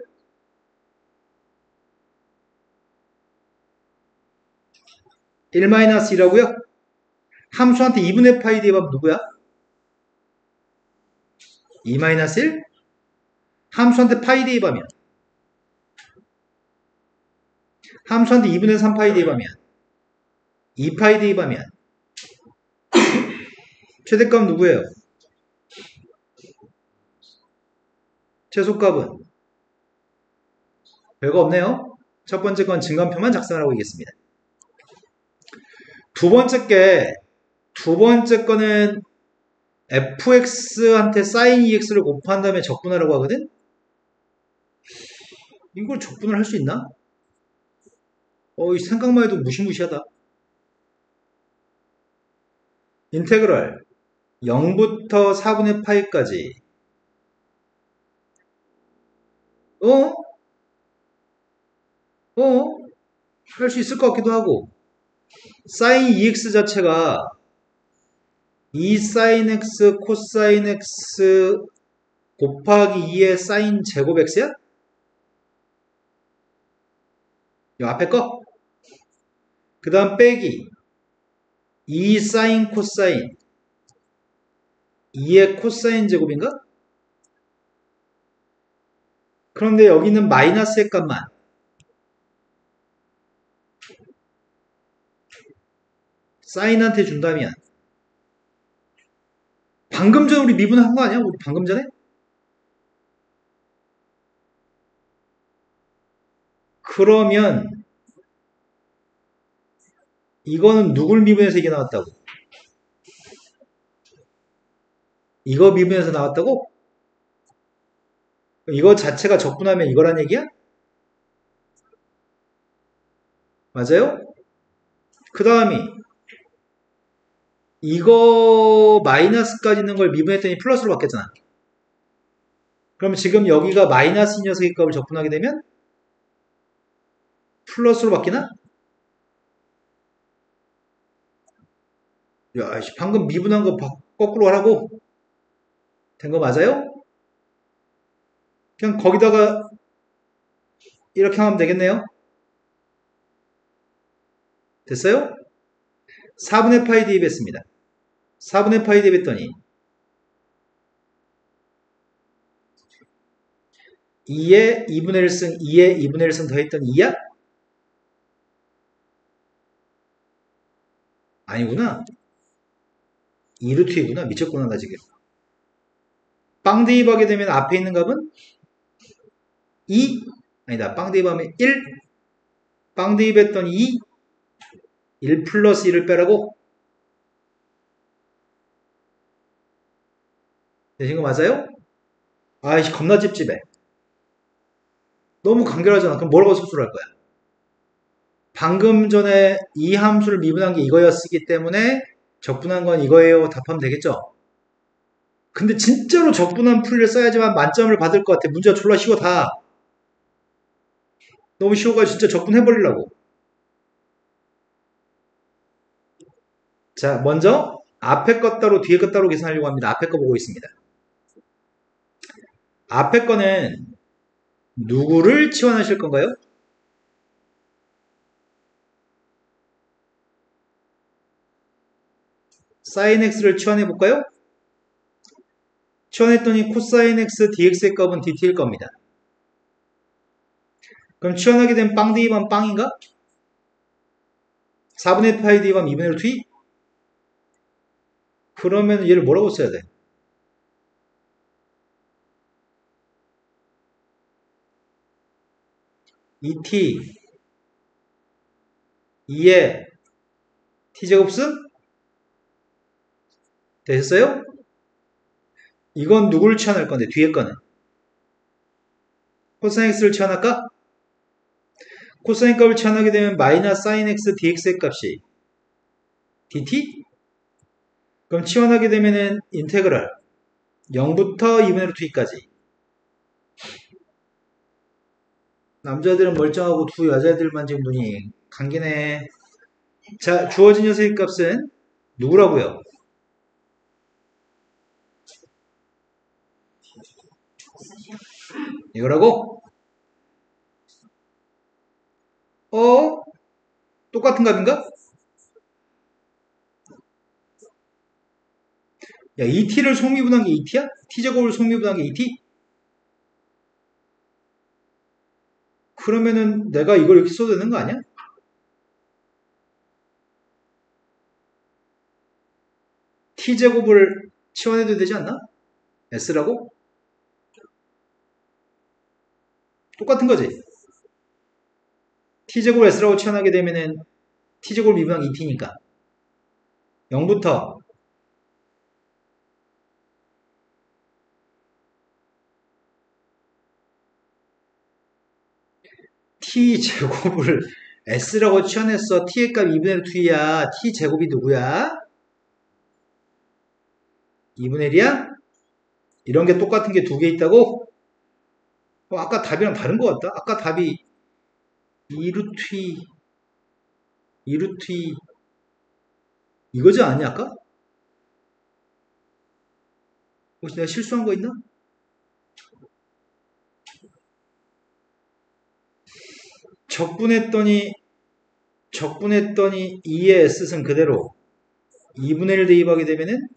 (1-2라고요) 함수한테 2분의 파이 대입하면 누구야? 2-1? 함수한테 파이 대입하면 함수한테 2분의 3파이 대입하면 2파이 대입하면 최대값 누구예요? 최소값은 별거 없네요. 첫 번째 건 증감표만 작성하라고 하겠습니다. 두 번째 거는 fx한테 sin ex를 곱한 다음에 적분하라고 하거든? 이걸 적분을 할 수 있나? 이 생각만 해도 무시무시하다. 인테그럴 0부터 4분의 파이까지. 어? 할 수 있을 것 같기도 하고. 사인 2x 자체가 2사인 x 코사인 x 곱하기 2의 사인 제곱 x야? 이 앞에 거? 그 다음 빼기 2사인 코사인 2의 코사인 제곱인가? 그런데 여기는 마이너스의 값만 사인한테 준다면 방금 전에 우리 미분한 거 아니야? 우리 방금 전에? 그러면 이거는 누굴 미분해서 이게 나왔다고? 이거 미분해서 나왔다고? 이거 자체가 적분하면 이거란 얘기야? 맞아요? 그 다음이 이거 마이너스까지 있는 걸 미분했더니 플러스로 바뀌었잖아. 그럼 지금 여기가 마이너스 이 녀석의 값을 적분하게 되면 플러스로 바뀌나? 야, 방금 미분한 거 거꾸로 하라고? 된 거 맞아요? 그냥 거기다가 이렇게 하면 되겠네요. 됐어요? 4분의 파이 대입했습니다. 4분의 파이 대입했더니 2에 2분의 1승 2에 2분의 1승 더했더니 2야? 아니구나. 2루트이구나. 미쳤구나 나 지금. 빵 대입하게 되면 앞에 있는 값은 2? 아니다. 빵 대입하면 1? 빵 대입했더니 2? 1 플러스 1을 빼라고? 되신 거 맞아요? 아이씨 겁나 찝찝해. 너무 간결하잖아. 그럼 뭐라고 수술할 거야? 방금 전에 이 함수를 미분한 게 이거였기 때문에 적분한 건 이거예요. 답하면 되겠죠? 근데 진짜로 적분한 풀이를 써야지만 만점을 받을 것 같아. 문제가 졸라 쉬워 다. 너무 쉬워가지고 진짜 적분해버리려고. 자, 먼저 앞에 것 따로 뒤에 것 따로 계산하려고 합니다. 앞에 거 보고 있습니다. 앞에 거는 누구를 치환하실 건가요? 사인 x를 치환해 볼까요? 치환했더니 코사인 x dx의 값은 dt일 겁니다. 그럼 치환하게 되면 빵 대입하면 빵인가? 4분의 파이 대입하면 2분의 루트 2? 그러면 얘를 뭐라고 써야 돼? ET 2의 t제곱승? 되셨어요? 이건 누구를 치환할 건데 뒤에 거는 코사인 x를 치환할까? 코사인 값을 치환하게 되면 마이너스 사인 x dx의 값이 dt? 그럼 치환하게 되면은 인테그랄 0부터 2분의 루트 2까지 남자들은 멀쩡하고 두 여자들만 지금 눈이 감기네. 자, 주어진 녀석의 값은 누구라고요? 이거라고? 똑같은 값인가? 야, ET를 속미분한 게 ET야? T제곱을 속미분한 게 ET? 그러면은 내가 이걸 이렇게 써도 되는 거 아니야? T제곱을 치환해도 되지 않나? S라고? 똑같은 거지. T제곱을 S라고 치환하게 되면은 T제곱을 미분한 게 ET니까 0부터 T제곱을 S라고 치환했어. T의 값 2분의 1 T야. T 제곱이 누구야? 2분의 1이야? 이런 게 똑같은 게 두 개 있다고? 아까 답이랑 다른 것 같다. 아까 답이 2루트 2루트 이거지 않냐 아까? 혹시 내가 실수한 거 있나? 적분했더니 2의 S승 그대로 2분의 1 대입하게 되면은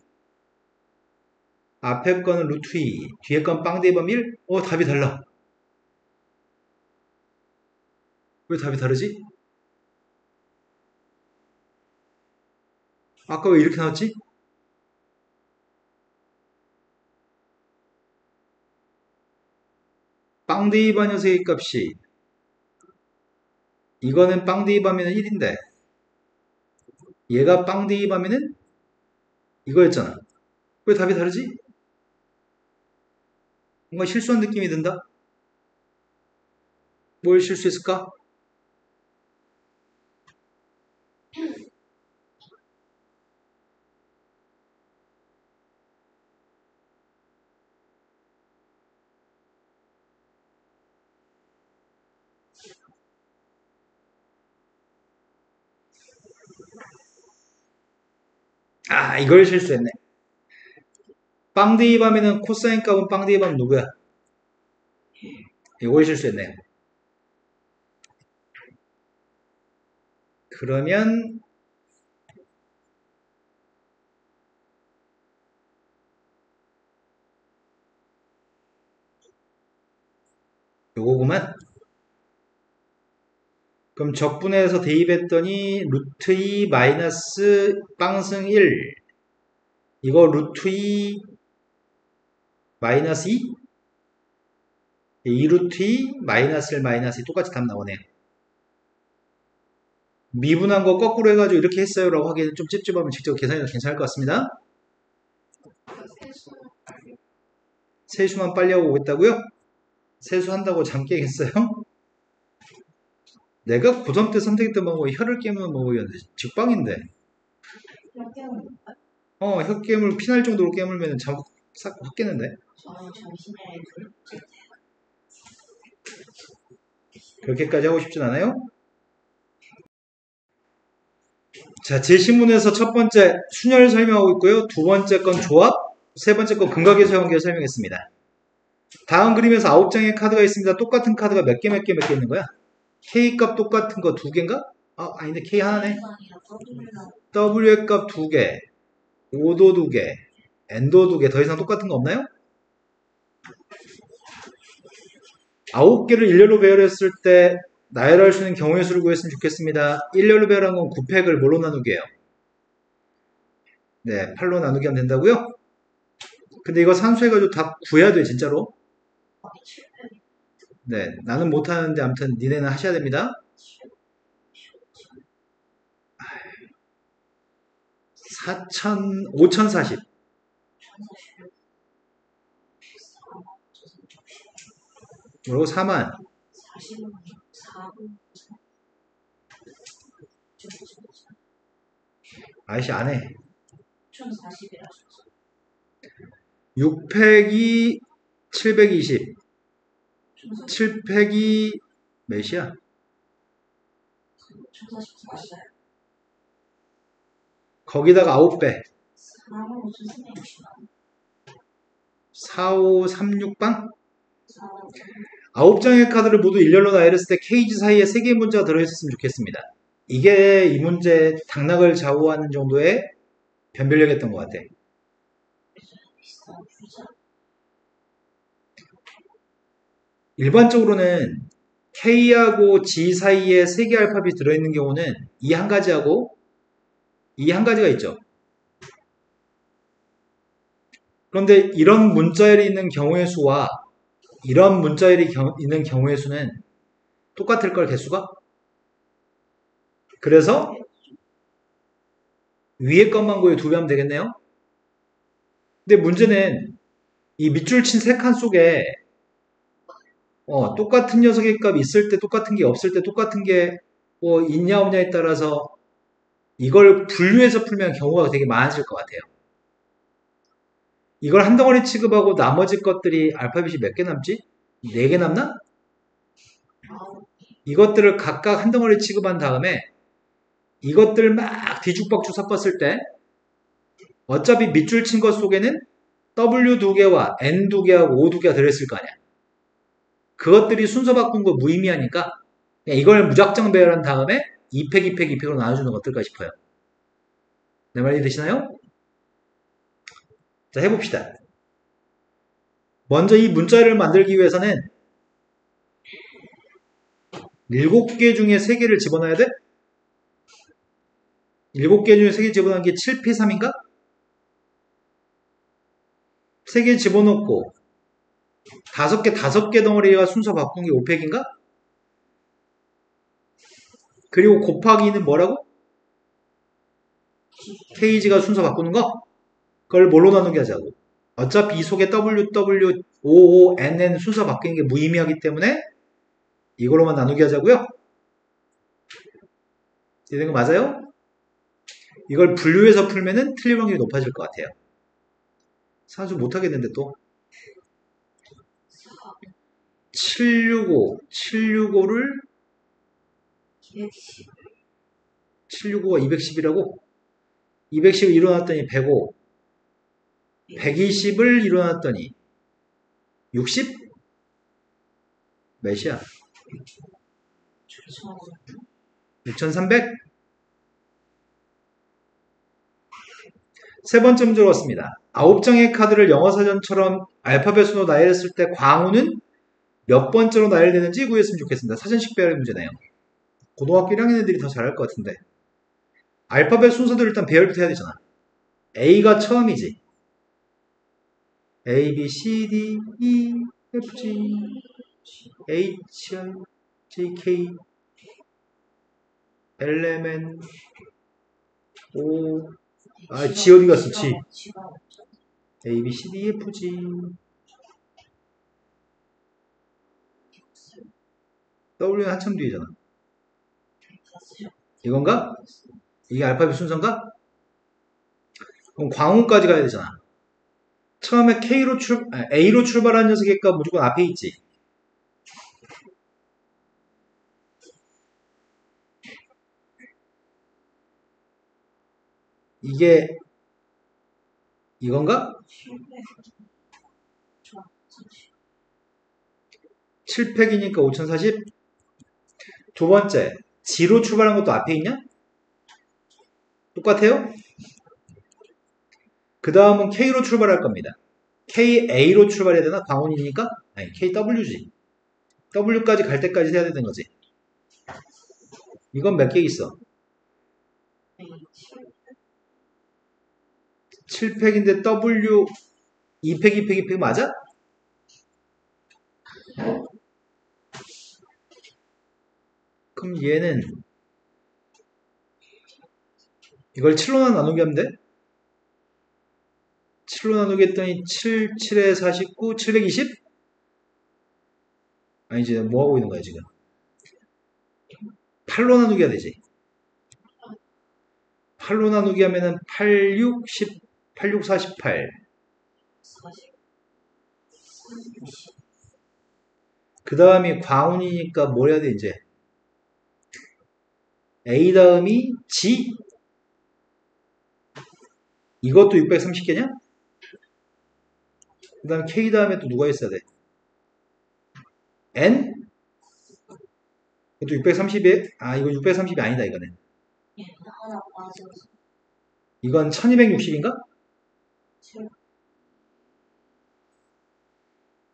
앞에 거는 루트 2, 뒤에 건 빵 대입하면 1? 답이 달라. 왜 답이 다르지? 아까 왜 이렇게 나왔지? 빵 대입한 녀석의 값이 이거는 빵 대입하면 1인데 얘가 빵 대입하면은 이거였잖아. 왜 답이 다르지? 뭔가 실수한 느낌이 든다? 뭘 실수했을까? 이걸 실수했네. 빵 대입하면은 코사인 값은 빵 대입하면 누구야? 이걸 실수했네. 그러면 요거구만. 그럼 적분해서 대입했더니 루트 2 마이너스 빵승 1 이거 루트 2 마이너스 2? 2루트 2 마이너스 1 마이너스 2 똑같이 답 나오네요. 미분한 거 거꾸로 해가지고 이렇게 했어요 라고 하기에는 좀 찝찝하면 직접 계산해도 괜찮을 것 같습니다. 세수만 빨리 하고 오겠다고요? 세수한다고 잠 깨겠어요? 내가 고3 때 선택했던 방법이 혀를 깨무는 방법이었는데 직방인데 혀 깨물 피날 정도로 깨물면 잠 싹 확 깨는데 저는 정신에 둘째 그렇게까지 하고 싶진 않아요? 자, 제 신문에서 첫 번째 순열 설명하고 있고요. 두 번째 건 조합, 세 번째 건 근각에서 연결 설명했습니다. 다음 그림에서 9장의 카드가 있습니다. 똑같은 카드가 몇 개 있는 거야? K값 똑같은 거 두 개인가? 아닌데 K 하나네. W의 값 두 개, O도 두 개, N도 두 개, 더 이상 똑같은 거 없나요? 9개를 일렬로 배열했을 때 나열할 수 있는 경우의 수를 구했으면 좋겠습니다. 일렬로 배열한 건 9팩을 뭘로 나누게요? 네, 8로 나누게 하면 된다고요? 근데 이거 산수해가지고 다 구해야 돼, 진짜로. 네, 나는 못하는데 아무튼 니네는 하셔야 됩니다. 5040. 그리고 4만. 아이씨 안 해. 6팩이 720. 7팩이 몇이야? 거기다가 9배. 4536방? 9장의 카드를 모두 일렬로 나열했을 때 케이지 사이에 3개의 문자가 들어있었으면 좋겠습니다. 이게 이 문제 당락을 좌우하는 정도의 변별력이었던 것 같아. 일반적으로는 K하고 G 사이에 3개 알파벳이 들어있는 경우는 이 한 가지하고 이 한 가지가 있죠. 그런데 이런 문자열이 있는 경우의 수와 이런 문자열이 있는 경우의 수는 똑같을 걸 개수가? 그래서 위에 것만 구해 2배 하면 되겠네요. 근데 문제는 이 밑줄 친 3칸 속에 똑같은 녀석의 값이 있을 때 똑같은 게 없을 때 똑같은 게 뭐 있냐 없냐에 따라서 이걸 분류해서 풀면 경우가 되게 많아질 것 같아요. 이걸 한 덩어리 취급하고 나머지 것들이 알파벳이 몇 개 남지? 4개 남나? 이것들을 각각 한 덩어리 취급한 다음에 이것들 막 뒤죽박죽 섞었을 때 어차피 밑줄 친 것 속에는 W 2개와 N 2개하고 O 2개가 들어있을 거 아니야. 그것들이 순서 바꾼 거 무의미하니까 그냥 이걸 무작정 배열한 다음에 2팩, 2팩, 2팩으로 나눠주는 거 어떨까 싶어요. 내 말이 되시나요? 자, 해봅시다. 먼저 이 문자를 만들기 위해서는 7개 중에 3개를 집어넣어야 돼? 7개 중에 3개 집어넣은 게 7P3인가? 3개 집어넣고 5개 덩어리가 순서 바꾼 게 5팩인가? 그리고 곱하기는 뭐라고? KG가 순서 바꾸는 거? 그걸 뭘로 나누게 하자고. 어차피 이 속에 W, W, O, O, N, N 순서 바뀌는 게 무의미하기 때문에 이걸로만 나누게 하자고요. 이런 거 맞아요? 이걸 분류해서 풀면은 틀릴 확률이 높아질 것 같아요. 사주 못하겠는데 또. 765, 765를 765가 210이라고? 210을 일어났더니 105, 120을 일어났더니 60? 몇이야? 6300? 세 번째 문제로 왔습니다. 9장의 카드를 영어사전처럼 알파벳 순으로 나열했을 때 광우는 몇 번째로 나열되는지 구했으면 좋겠습니다. 사전식 배열의 문제네요. 고등학교 1학년 애들이 더 잘할 것 같은데. 알파벳 순서도 일단 배열부터 해야 되잖아. A가 처음이지. A, B, C, D, E, F, G, H, I, J, K, L, M, N, O, G 어디 갔어, G. A, B, C, D, F, G. W는 한참 뒤잖아. 이건가? 이게 알파벳 순서인가? 그럼 광우까지 가야 되잖아. 처음에 A로 출발한 녀석의 값 무조건 앞에 있지. 이게 이건가? 7팩이니까 5040. 두 번째, G로 출발한 것도 앞에 있냐? 똑같아요? 그 다음은 K로 출발할 겁니다. KA로 출발해야 되나? 광원이니까? 아니, KW지. W까지 갈 때까지 해야 되는 거지. 이건 몇 개 있어? 7팩인데 W 2팩, 2팩, 2팩 맞아? 그럼 얘는 이걸 7로 나누게 하면 돼? 7로 나누게 했더니 7, 7에 49, 720? 아니지, 뭐 하고 있는 거야 지금? 8로 나누게 해야 되지. 8로 나누게 하면은 8, 6, 10, 8, 6, 48. 그 다음이 광운이니까 뭘 해야 돼 이제? A 다음이 G. 이것도 630개냐? 그 다음 K 다음에 또 누가 있어야 돼? N? 이것도 630에? 아, 이거 630이 아니다, 이거는. 이건 1260인가?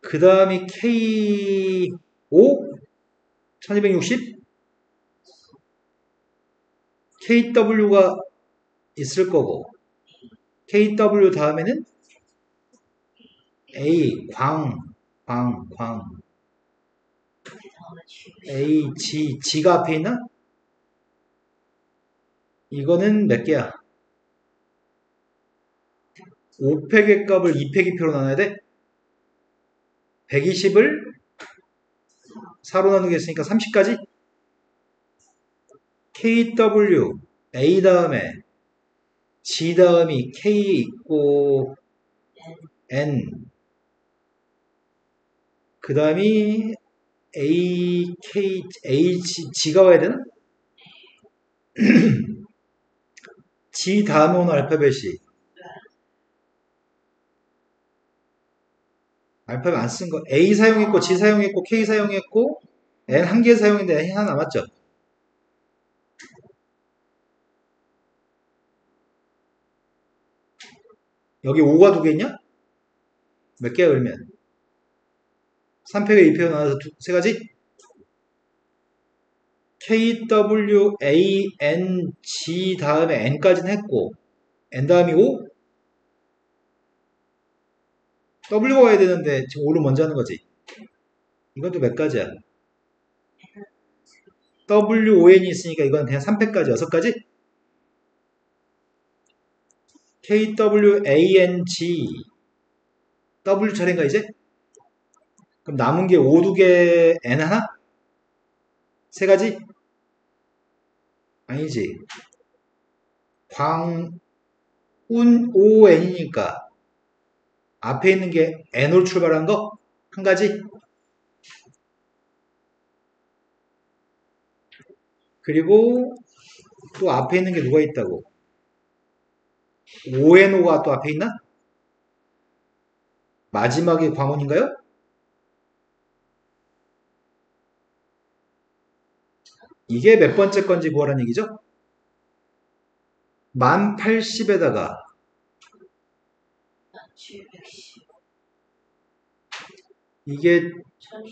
그 다음이 K5? 1260? KW가 있을 거고, KW 다음에는 A, 광. A, G가 앞에 있나? 이거는 몇 개야? 5팩의 값을 2팩 2표로 나눠야 돼? 120을 4로 나누게 했으니까 30까지? KW A 다음에 G 다음이 K 있고 N 그 다음이 A, K, H, G가 와야 되나? G 다음에 오는 알파벳이 알파벳 안 쓴 거 A 사용했고 G 사용했고 K 사용했고 N 한 개 사용했는데 N 하나 남았죠? 여기 5가 두 개 있냐? 몇 개야 그러면? 3팩에 2팩에 나눠서 세 가지? K, W, A, N, G 다음에 N까지는 했고 N 다음이 5? W가 와야 되는데 지금 5를 먼저 하는 거지. 이것도 몇 가지야? W, O, N이 있으니까 이건 그냥 3팩까지 6가지? K, W, A, N, G W 차례인가 이제? 그럼 남은 게 O 2개 N 하나? 세 가지? 아니지. 광운 O, N이니까 앞에 있는 게 N으로 출발한 거? 한 가지? 그리고 또 앞에 있는 게 누가 있다고? ONO가 또 앞에 있나? 마지막이 광운인가요? 이게 몇 번째 건지 구하라는 얘기죠? 1080에다가 710, 이게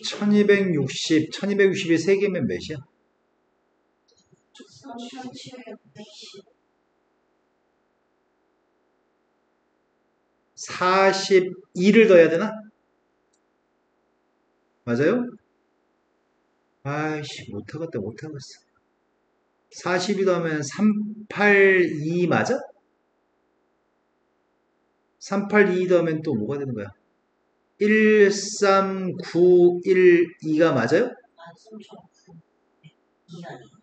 1260, 1260이 3개면 몇이야? 1710, 42를 더해야 되나? 맞아요? 아이씨 못하겠다 못하겠어. 42 더하면 382 맞아? 382 더하면 또 뭐가 되는 거야? 13912가 맞아요? 13,902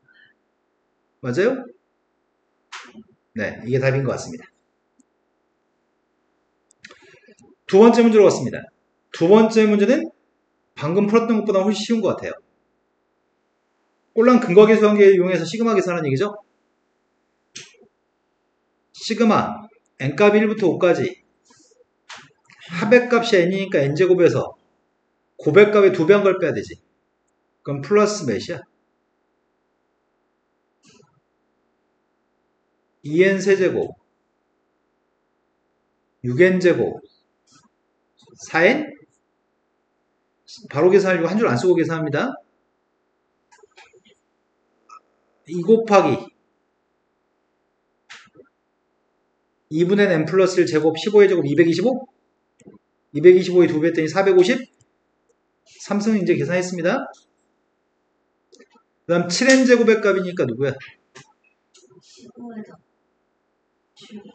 맞아요? 네, 이게 답인 것 같습니다. 두 번째 문제로 갔습니다. 두 번째 문제는 방금 풀었던 것보다 훨씬 쉬운 것 같아요. 꼴랑 근거계수관계 이용해서 시그마 계산하는 얘기죠? 시그마 n값이 1부터 5까지 합의값이 n이니까 n제곱에서 고백값의 2배 한 걸 빼야 되지. 그럼 플러스 몇이야? 2n 세제곱 6n 제곱 4n? 바로 계산하려고 한 줄 안 쓰고 계산합니다. 2 곱하기 2분의 n 플러스 1 제곱 15의 제곱 225? 225의 2배 했더니 450? 삼성은 이제 계산했습니다. 그 다음 7n 제곱의 값이니까 누구야? 15에다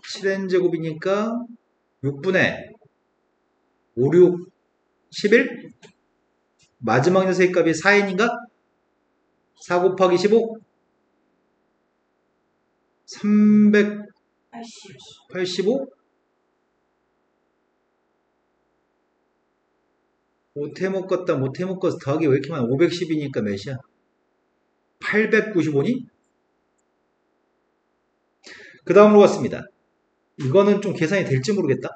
7n 제곱이니까 6분의 5, 6, 11? 마지막 녀석의 값이 4n인가? 4 곱하기 15? 385? 못해 먹었다 못해 먹었어 더하기 왜 이렇게 많아? 510이니까 몇이야? 895니? 그 다음으로 갔습니다. 이거는 좀 계산이 될지 모르겠다.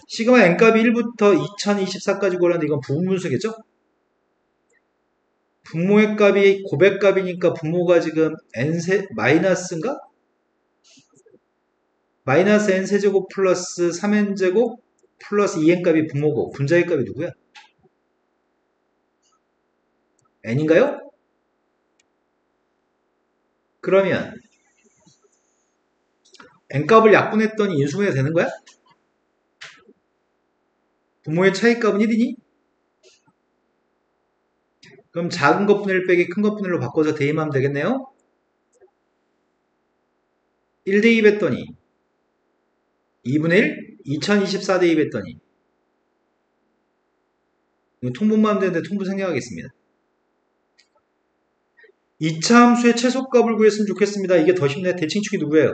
시그마 n값이 1부터 2024까지 구하는데 이건 부분분수겠죠? 분모의 값이 고백값이니까 분모가 지금 n세 마이너스인가? 마이너스 n세제곱 플러스 3n제곱 플러스 2n값이 분모고 분자의 값이 누구야? n인가요? 그러면 n값을 약분했더니 인수분해가 되는 거야? 분모의 차이값은 1이니? 그럼 작은 것분의 1 빼기 큰 것분의 1로 바꿔서 대입하면 되겠네요? 1 대입했더니 2분의 1? 2024 대입했더니 이거 통분만 하면 되는데 통분 생략하겠습니다. 2차 함수의 최소값을 구했으면 좋겠습니다. 이게 더 쉽네. 대칭축이 누구예요?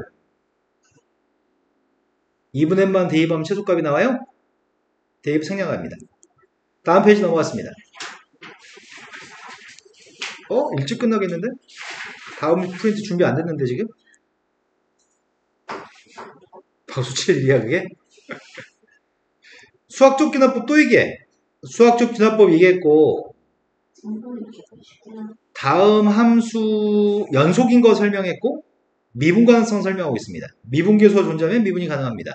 2분의 n만 대입하면 최소값이 나와요? 대입 생략합니다. 다음 페이지 넘어갔습니다. 일찍 끝나겠는데? 다음 프린트 준비 안 됐는데 지금? 박수 칠 일이야 그게? 수학적 귀납법 또 얘기해. 수학적 귀납법 얘기했고 다음 함수 연속인 거 설명했고 미분 가능성 설명하고 있습니다. 미분계수가 존재하면 미분이 가능합니다.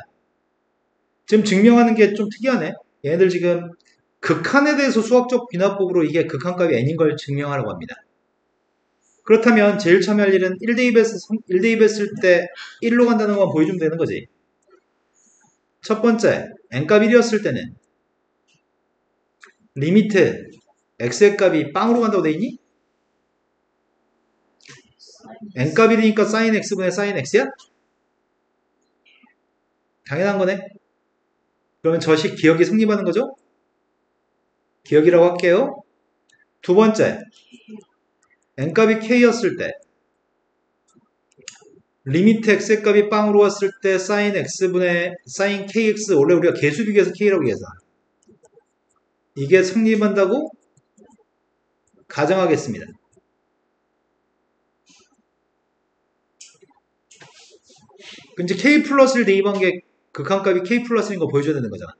지금 증명하는 게 좀 특이하네. 얘네들 지금 극한에 대해서 수학적 귀납법으로 이게 극한값이 n인 걸 증명하려고 합니다. 그렇다면 제일 처음에 할 일은 1대2 했을 때 1로 간다는 것만 보여주면 되는 거지. 첫 번째, n값 1이었을 때는 리미트 x의 값이 빵으로 간다고 돼 있니? n값 1이니까 sin x분의 sin x야? 당연한 거네. 그러면 저식 기억이 성립하는 거죠? 기억이라고 할게요. 두 번째, n값이 k였을 때 리미트 x의 값이 빵으로 왔을 때 sin x분의 sin kx, 원래 우리가 개수비교해서 k라고 얘기하잖아. 이게 성립한다고 가정하겠습니다. 이제 k 플러스를 대입한 게 극한값이 k 플러스인 거 보여줘야 되는 거잖아.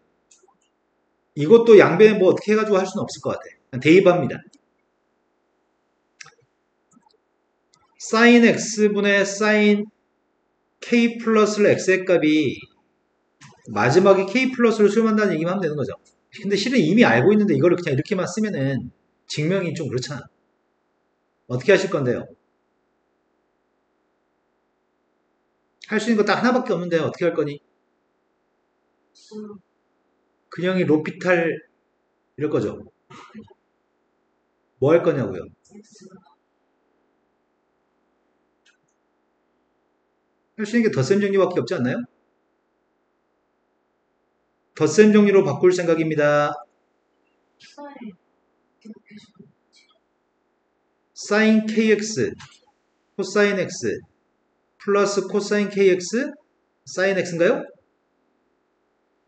이것도 양변에 뭐 어떻게 해가지고 할 수는 없을 것 같아. 그냥 대입합니다. sin x분의 sin k 플러스를 x의 값이 마지막에 k 플러스를 수렴한다는 얘기만 하면 되는 거죠. 근데 실은 이미 알고 있는데 이거를 그냥 이렇게만 쓰면은 증명이 좀 그렇잖아. 어떻게 하실 건데요? 할 수 있는 거 딱 하나밖에 없는데 어떻게 할 거니? 그냥이 로피탈 이럴 거죠. 뭐 할 거냐고요? 할 수 있는 게 덧셈 정리밖에 없지 않나요? 덧셈 정리로 바꿀 생각입니다. sin kx 코사인 x 플러스 코사인 kx sin x인가요?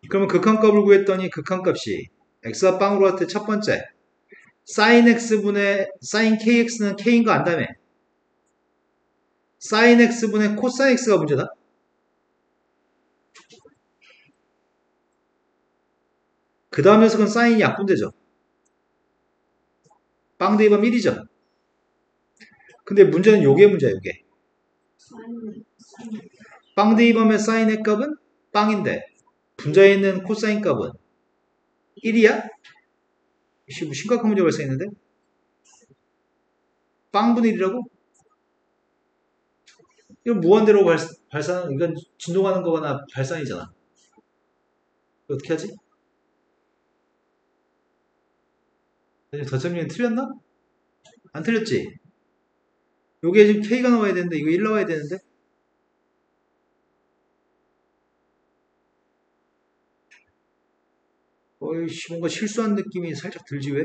그러면 극한값을 구했더니 극한값이 x가 빵으로 할 때 첫 번째 sin x분의 sin kx는 k인 거 안다며. sin x분의 코사인 x가 문제다. 그 다음 녀석은 사인이 약분되죠. 빵 대입하면 1이죠. 근데 문제는 요게 문제야, 요게. 빵 대입하면 사인의 값은 빵인데 분자에 있는 코사인 값은 1이야? 심각한 문제가 발생했는데? 빵분의 1이라고? 이건 무한대로 발산, 이건 진동하는 거거나 발산이잖아. 어떻게 하지? 덧셈이 틀렸나? 안 틀렸지? 요게 지금 K가 나와야 되는데 이거 1 나와야 되는데 어이씨 뭔가 실수한 느낌이 살짝 들지 왜?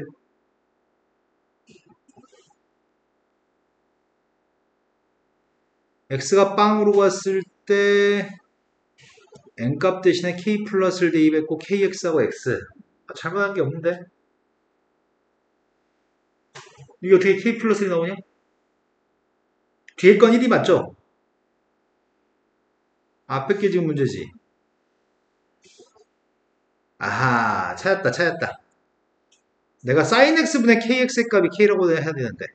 X가 빵으로 갔을 때 N값 대신에 K 플러스를 대입했고 KX하고 X 잘못한 게 없는데 이게 어떻게 K 플러스가 나오냐? 뒤에 건 1이 맞죠? 앞에 게 지금 문제지. 아하 찾았다. 내가 sin x분의 kx의 값이 k라고 해야 되는데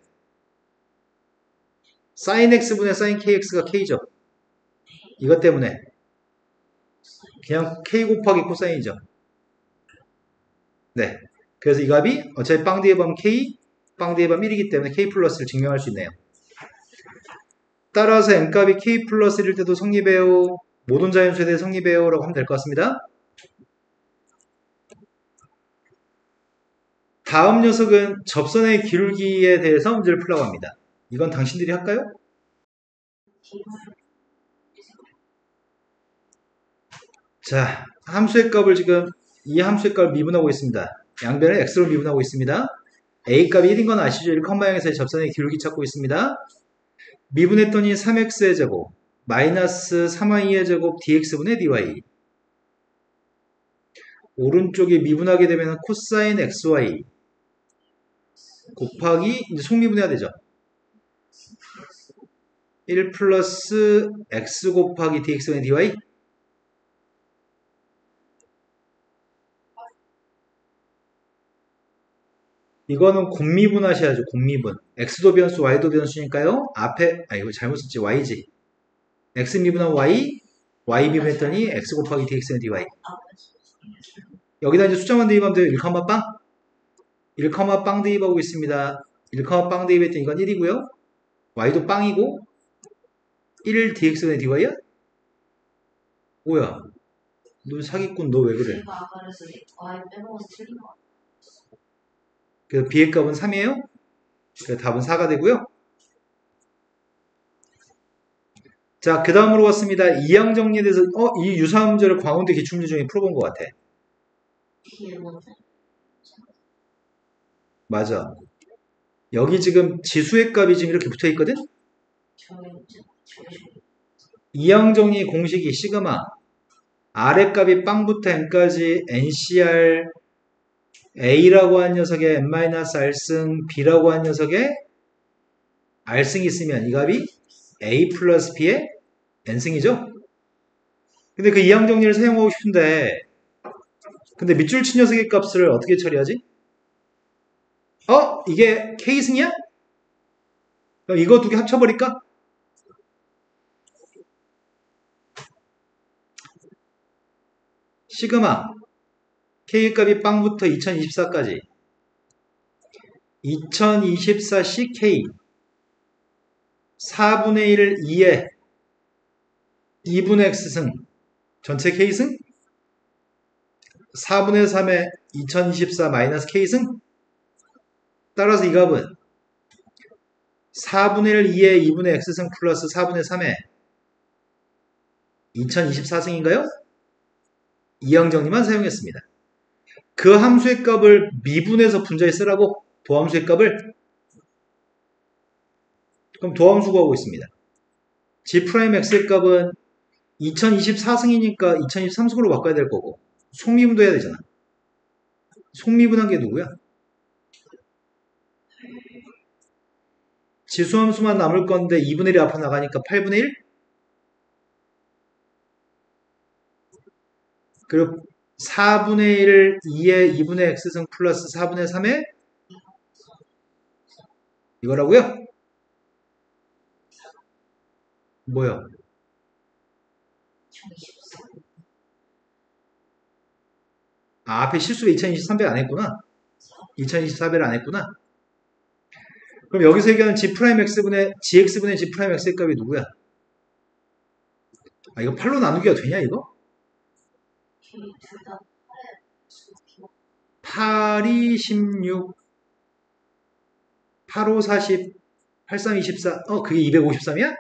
sin x분의 sin kx가 k죠. 이것 때문에 그냥 k 곱하기 코사인이죠. 네. 그래서 이 값이 어차피 빵 뒤에 보면 k, 빵 뒤에 보면 1이기 때문에 k 플러스를 증명할 수 있네요. 따라서 n값이 k 플러스 1일 때도 성립해요. 모든 자연수에 대해 성립해요. 라고 하면 될 것 같습니다. 다음 녀석은 접선의 기울기에 대해서 문제를 풀라고 합니다. 이건 당신들이 할까요? 자, 함수의 값을 지금 이 함수의 값을 미분하고 있습니다. 양변을 x로 미분하고 있습니다. A 값이 1인 건 아시죠? 1,0에서의 접선의 기울기 찾고 있습니다. 미분했더니 3x의 제곱 마이너스 3y의 제곱 dx분의 dy. 오른쪽에 미분하게 되면 코사인 xy 곱하기 이제 속미분해야 되죠. 1 플러스 x 곱하기 dx분의 dy. 이거는 곱미분 하셔야죠. 곱미분. x도 변수, y도 변수니까요. 앞에 이거 잘못 썼지. y지. x 미분한 y, y 미분했더니 x 곱하기 dx는 dy. 여기다 이제 숫자만 대입하면 돼요. 1, 빵. 1, 빵 대입하고 있습니다. 1, 빵 대입했더니 이건 1이고요. y도 빵이고 1 dx는 dy야? 뭐야? 너 사기꾼 너 왜 그래? 제가 아까 그래서 y 빼먹어서 틀린 거 같아요. 그래서 b의 값은 3이에요. 그래서 답은 4가 되고요. 자, 그 다음으로 왔습니다. 이항 정리에 대해서 이 유사한 문제를 광운대 기출문제 중에 풀어본 것 같아. 맞아. 여기 지금 지수의 값이 지금 이렇게 붙어 있거든? 이항 정리 공식이 시그마 R의 값이 빵부터 n까지 NCR A라고 한 녀석에 n-R승 B라고 한 녀석에 R승이 있으면 이 값이 A 플러스 B의 N승이죠? 근데 그 이항 정리를 사용하고 싶은데 근데 밑줄 친 녀석의 값을 어떻게 처리하지? 이게 K승이야? 그럼 이거 두 개 합쳐버릴까? 시그마 K 값이 빵부터 2024까지 2024 CK 4분의 1 2에 2분의 X승 전체 K승 4분의 3에 2024 마이너스 K승 따라서 이 값은 4분의 1 2에 2분의 X승 플러스 4분의 3에 2024승인가요? 이항 정리만 사용했습니다. 그 함수의 값을 미분해서 분자에 쓰라고 도함수의 값을 그럼 도함수 구하고 있습니다. G'X의 값은 2024승이니까 2023승으로 바꿔야 될 거고 속미분도 해야 되잖아. 속미분한 게 누구야? 지수함수만 남을 건데 2분의 1이 앞으로 나가니까 8분의 1? 그리고 4분의 1 2에 2분의 X승 플러스 4분의 3에 이거라고요? 뭐요? 앞에 실수로 2023배 안 했구나. 2024배를 안 했구나. 그럼 여기서 얘기하는 G'X분의 G'X의 값이 누구야? 이거 8로 나누기가 되냐 이거? 8이 16 8, 5, 40 8, 3, 24 그게 253이야?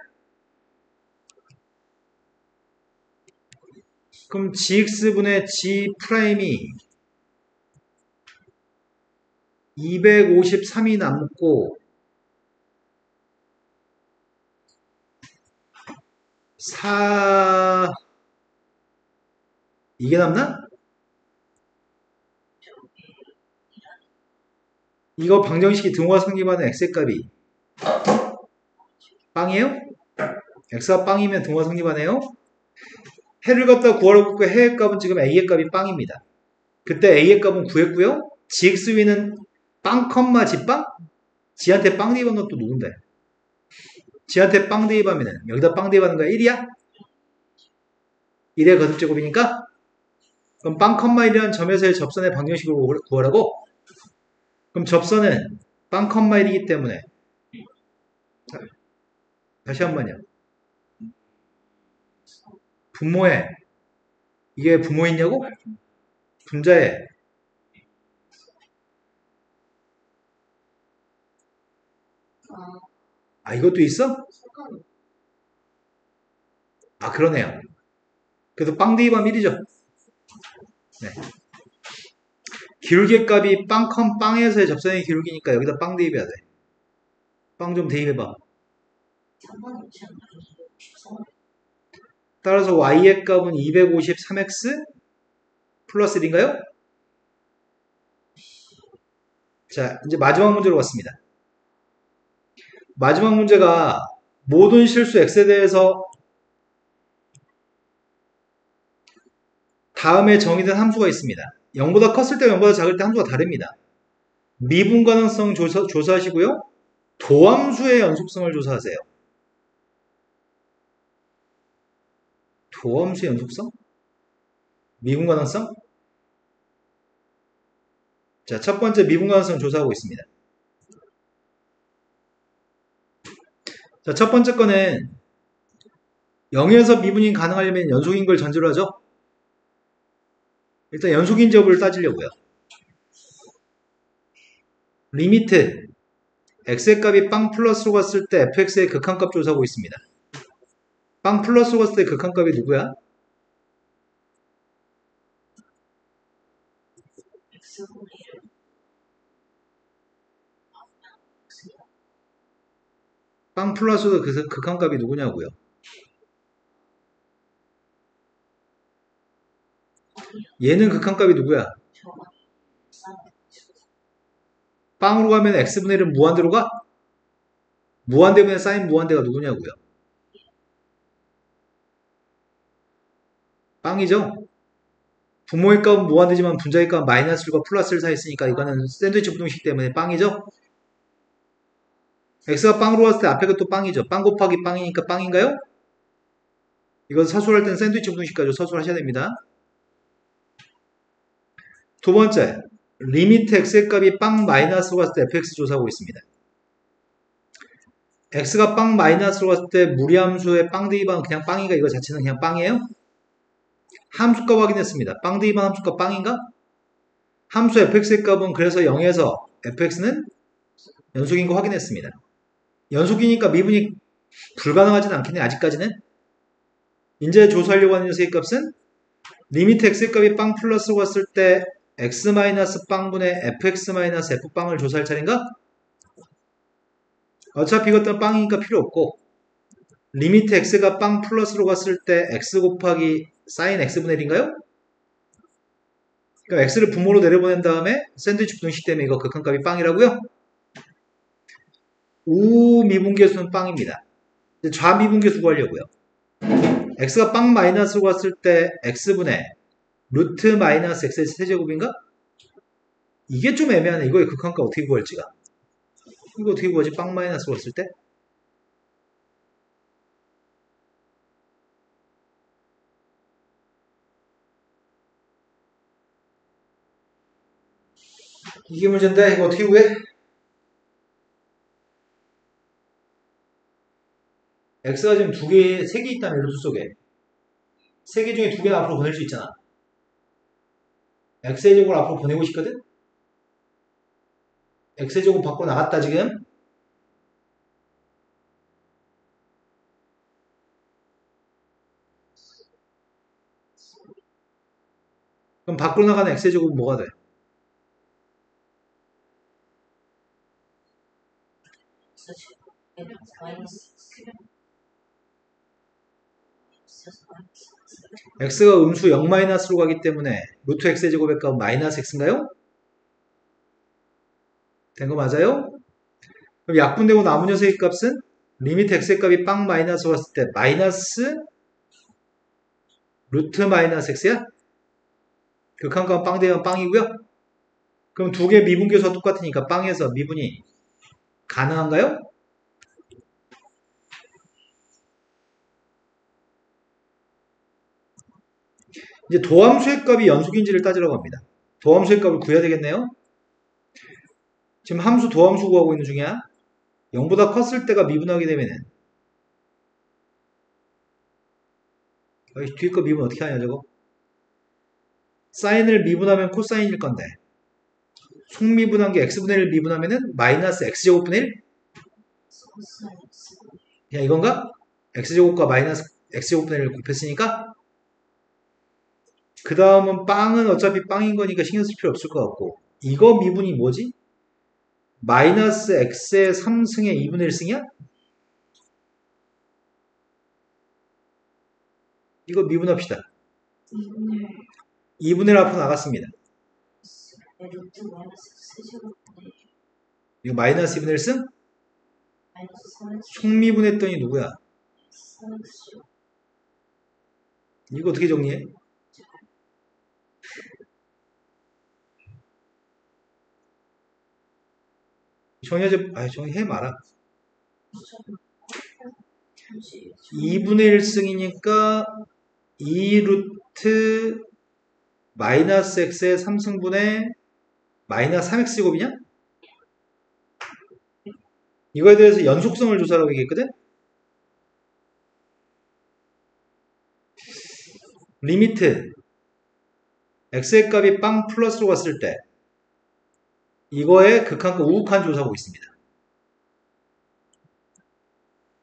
그럼 Gx분의 G'이 253이 남고 4 이게 남나? 이거 방정식이 등호와 성립하는 x의 값이 빵이에요? x가 빵이면 등호와 성립하네요. 해를 갖다 구하라고 했고 해의 값은 지금 a의 값이 빵입니다. 그때 a의 값은 구했고요. gx위는 빵, g빵? g한테 빵 대입한 건 또 누군데? g한테 빵 대입하면은 여기다 빵 대입하는 거야 1이야? 1의 거듭제곱이니까 그럼 빵, 1이라는 점에서의 접선의 방정식을 구하라고? 그럼 접선은 빵, 1이기 때문에 다시 한 번요. 분모에 이게 분모있냐고? 분자에 이것도 있어? 그러네요. 그래서 빵 대입하면 1이죠. 네. 기울기의 값이 빵, 빵에서의 접선의 기울기니까 여기다 빵 대입해야 돼. 빵 좀 대입해봐. 3번에 오시면 되죠. 따라서 y의 값은 253x 플러스 1인가요? 자, 이제 마지막 문제로 왔습니다. 마지막 문제가 모든 실수 x에 대해서 다음에 정의된 함수가 있습니다. 0보다 컸을 때와 0보다 작을 때 함수가 다릅니다. 미분 가능성 조사하시고요. 도함수의 연속성을 조사하세요. 도함수의 연속성? 미분 가능성? 자, 첫 번째 미분 가능성 조사하고 있습니다. 자, 첫 번째 거는 0에서 미분이 가능하려면 연속인 걸 전제로 하죠. 일단 연속인 여부를 따지려고요. 리미트 x의 값이 빵 플러스로 갔을 때 fx의 극한값 조사하고 있습니다. 빵 플러스로 갔을 때 극한값이 누구야? X분의 1. 빵 플러스도 극한값이 누구냐고요? 얘는 극한값이 누구야? 빵으로 가면 x분의 1은 무한대로 가? 무한대면 사인 무한대가 누구냐고요? 빵이죠? 부모의 값은 무한대지만 분자의 값은 마이너스 1과 플러스 1 사이 있으니까 이거는 샌드위치 부등식 때문에 빵이죠? x가 빵으로 갔을 때 앞에 것도 빵이죠. 빵 곱하기 빵이니까 빵인가요? 이거 서술할 때는 샌드위치 부등식까지 서술하셔야 됩니다. 두 번째, 리미트 x의 값이 빵 마이너스로 갔을 때 fx 조사하고 있습니다. x가 빵 마이너스로 갔을 때 무리함수의 빵 대입하면 그냥 빵인가? 이거 자체는 그냥 빵이에요? 함수값 확인했습니다. 빵 대입한 함수값 빵인가? 함수 fx의 값은 그래서 0에서 fx는 연속인 거 확인했습니다. 연속이니까 미분이 불가능하진 않겠네, 아직까지는. 이제 조사하려고 하는 녀석의 값은 리미트 x의 값이 빵 플러스로 갔을 때 x 마이너스 빵분의 fx 마이너스 f빵을 조사할 차례인가? 어차피 이것도 빵이니까 필요 없고, 리미트 x가 빵 플러스로 갔을 때 x 곱하기 사인 x분의 1인가요? 그러니까 x를 분모로 내려보낸 다음에 샌드위치 부등식 때문에 이거 극한값이 빵이라고요? 우미분계수는 빵입니다. 좌미분계수 구하려고요. x가 빵 마이너스로 갔을 때 x분의 루트 마이너스 x의 세제곱인가? 이게 좀 애매하네. 이거의 극한값 어떻게 구할지가. 이거 어떻게 구하지? 빵 마이너스로 갔을 때? 이게 문제인데 이거 어떻게 구해? x가 지금 세 개 있다는 루트 속에 세 개 중에 두 개는 앞으로 보낼 수 있잖아. x의 제곱을 앞으로 보내고 싶거든? x의 제곱 밖으로 나갔다 지금. 그럼 밖으로 나가는 x의 제곱은 뭐가 돼? x가 음수 0-로 가기 때문에 루트 x의 제곱의 값은 마이너스 x인가요? 된 거 맞아요? 그럼 약분되고 남은 녀석의 값은 리미트 x의 값이 빵 마이너스로 갔을 때 마이너스 루트 마이너스 x야? 극한값은 빵 대면 빵이고요. 그럼 두 개 미분계수가 똑같으니까 빵에서 미분이 가능한가요? 이제 도함수의 값이 연속인지를 따지라고 합니다. 도함수의 값을 구해야 되겠네요. 지금 함수 도함수 구하고 있는 중이야. 0보다 컸을 때가 미분하게 되면은 뒤에 거 미분 어떻게 하냐 저거? 사인을 미분하면 코사인일 건데 속미분한 게 x분의 1 미분하면은 마이너스 x제곱분의 1? 그냥 이건가? x제곱과 마이너스 x제곱분의 1을 곱했으니까 그 다음은 빵은 어차피 빵인 거니까 신경 쓸 필요 없을 것 같고. 이거 미분이 뭐지? 마이너스 x의 3승의 2분의 1승이야? 이거 미분합시다. 2분의 1 앞으로 나갔습니다. 루트 마이너스 세제곱분의 이거 마이너스 2분의 1승? 마이너스 3x 총미분했더니 누구야? 3x 이거 어떻게 정리해? 정리하지, 정리해 마라. 2분의 1승이니까 2루트 마이너스 x의 3승분의 마이너스 3x제곱이냐? 이거에 대해서 연속성을 조사하라고 얘기했거든? 리미트 x의 값이 빵 플러스로 갔을 때 이거의 극한과 우극한 조사하고 있습니다.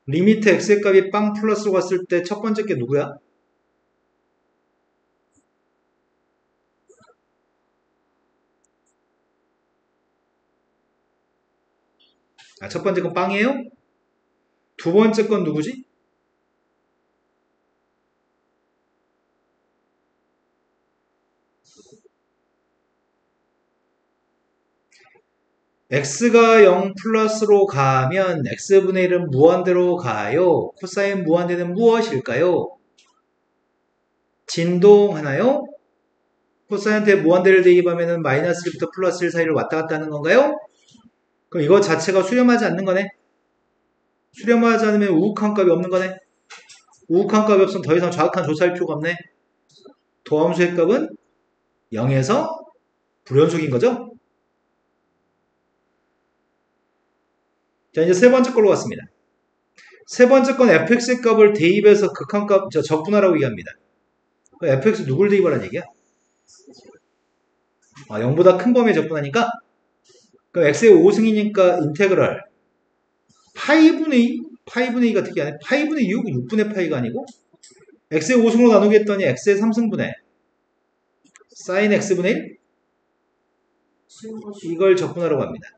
리미트 x의 값이 빵 플러스로 갔을 때 첫 번째 게 누구야? 첫 번째 건 빵이에요? 두 번째 건 누구지? x가 0 플러스로 가면 x분의 1은 무한대로 가요. 코사인 무한대는 무엇일까요? 진동하나요? 코사인한테 무한대를 대입하면 마이너스 1부터 플러스 1 사이를 왔다 갔다 하는 건가요? 그럼 이거 자체가 수렴하지 않는 거네. 수렴하지 않으면 우극한 값이 없는 거네. 우극한 값이 없으면 더 이상 좌극한 조사할 필요가 없네. 도함수의 값은 0에서 불연속인 거죠? 자, 이제 세 번째 걸로 갔습니다. 세 번째 건 fx의 값을 대입해서 극한값, 적분하라고 얘기합니다. fx 누굴 대입하라는 얘기야? 0보다 큰 범위에 적분하니까? 그럼 x의 5승이니까 인테그럴 파이분의 2? 파이분의 2가 특이하네. 파이분의 6, 6분의 파이가 아니고 x의 5승으로 나누게 했더니 x의 3승분의 사인 x분의 1? 이걸 적분하라고 합니다.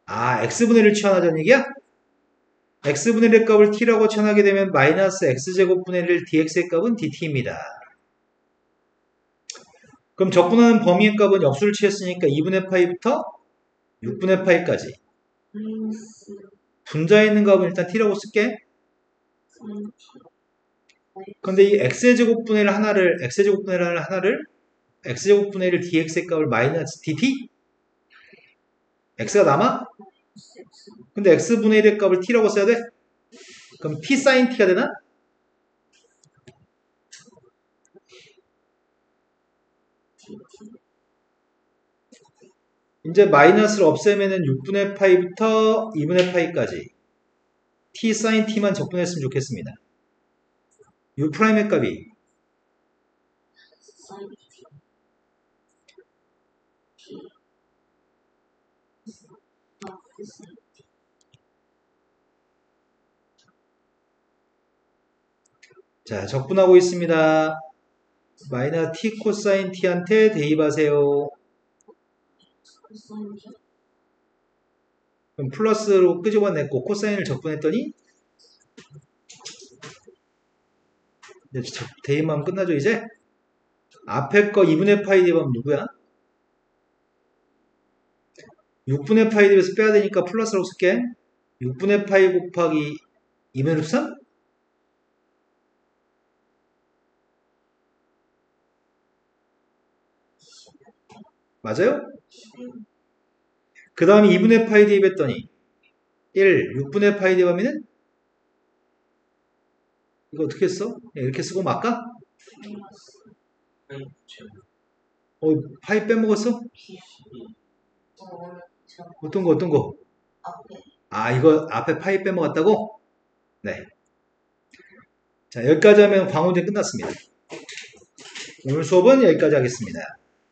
x분의 1을 치환하자는 얘기야? x분의 1의 값을 t라고 치환하게 되면 마이너스 x제곱분의 1 dx의 값은 dt입니다. 그럼 적분하는 범위의 값은 역수를 취했으니까 2분의 파이부터 6분의 파이까지. 분자에 있는 값은 일단 t라고 쓸게. 근데 이 x제곱분의 1 하나를 x제곱분의 1 dx의 값을 마이너스 dt? x가 남아? 근데 x분의 1의 값을 t라고 써야 돼? 그럼 t sin t가 되나? 이제 마이너스를 없애면은 6분의 파이부터 2분의 파이까지 t sin t만 적분했으면 좋겠습니다. u'의 값이 자, 적분하고 있습니다. 마이너스 t 코사인 t한테 대입하세요. 그럼 플러스로 끄집어냈고 코사인을 적분했더니 이제 대입하면 끝나죠 이제? 앞에 거 2분의 파이 대입하면 누구야? 6분의 파이 대입해서 빼야 되니까 플러스라고 쓸게. 6분의 파이 곱하기 2분의 루트 3? 맞아요? 그 다음에 2분의 파이 대입했더니 1, 6분의 파이 대입하면은 이거 어떻게 써? 이렇게 쓰고 말까? 파이 빼먹었어? 어떤 거? 이거 앞에 파이 빼먹었다고? 네. 자, 여기까지 하면 광호제 끝났습니다. 오늘 수업은 여기까지 하겠습니다.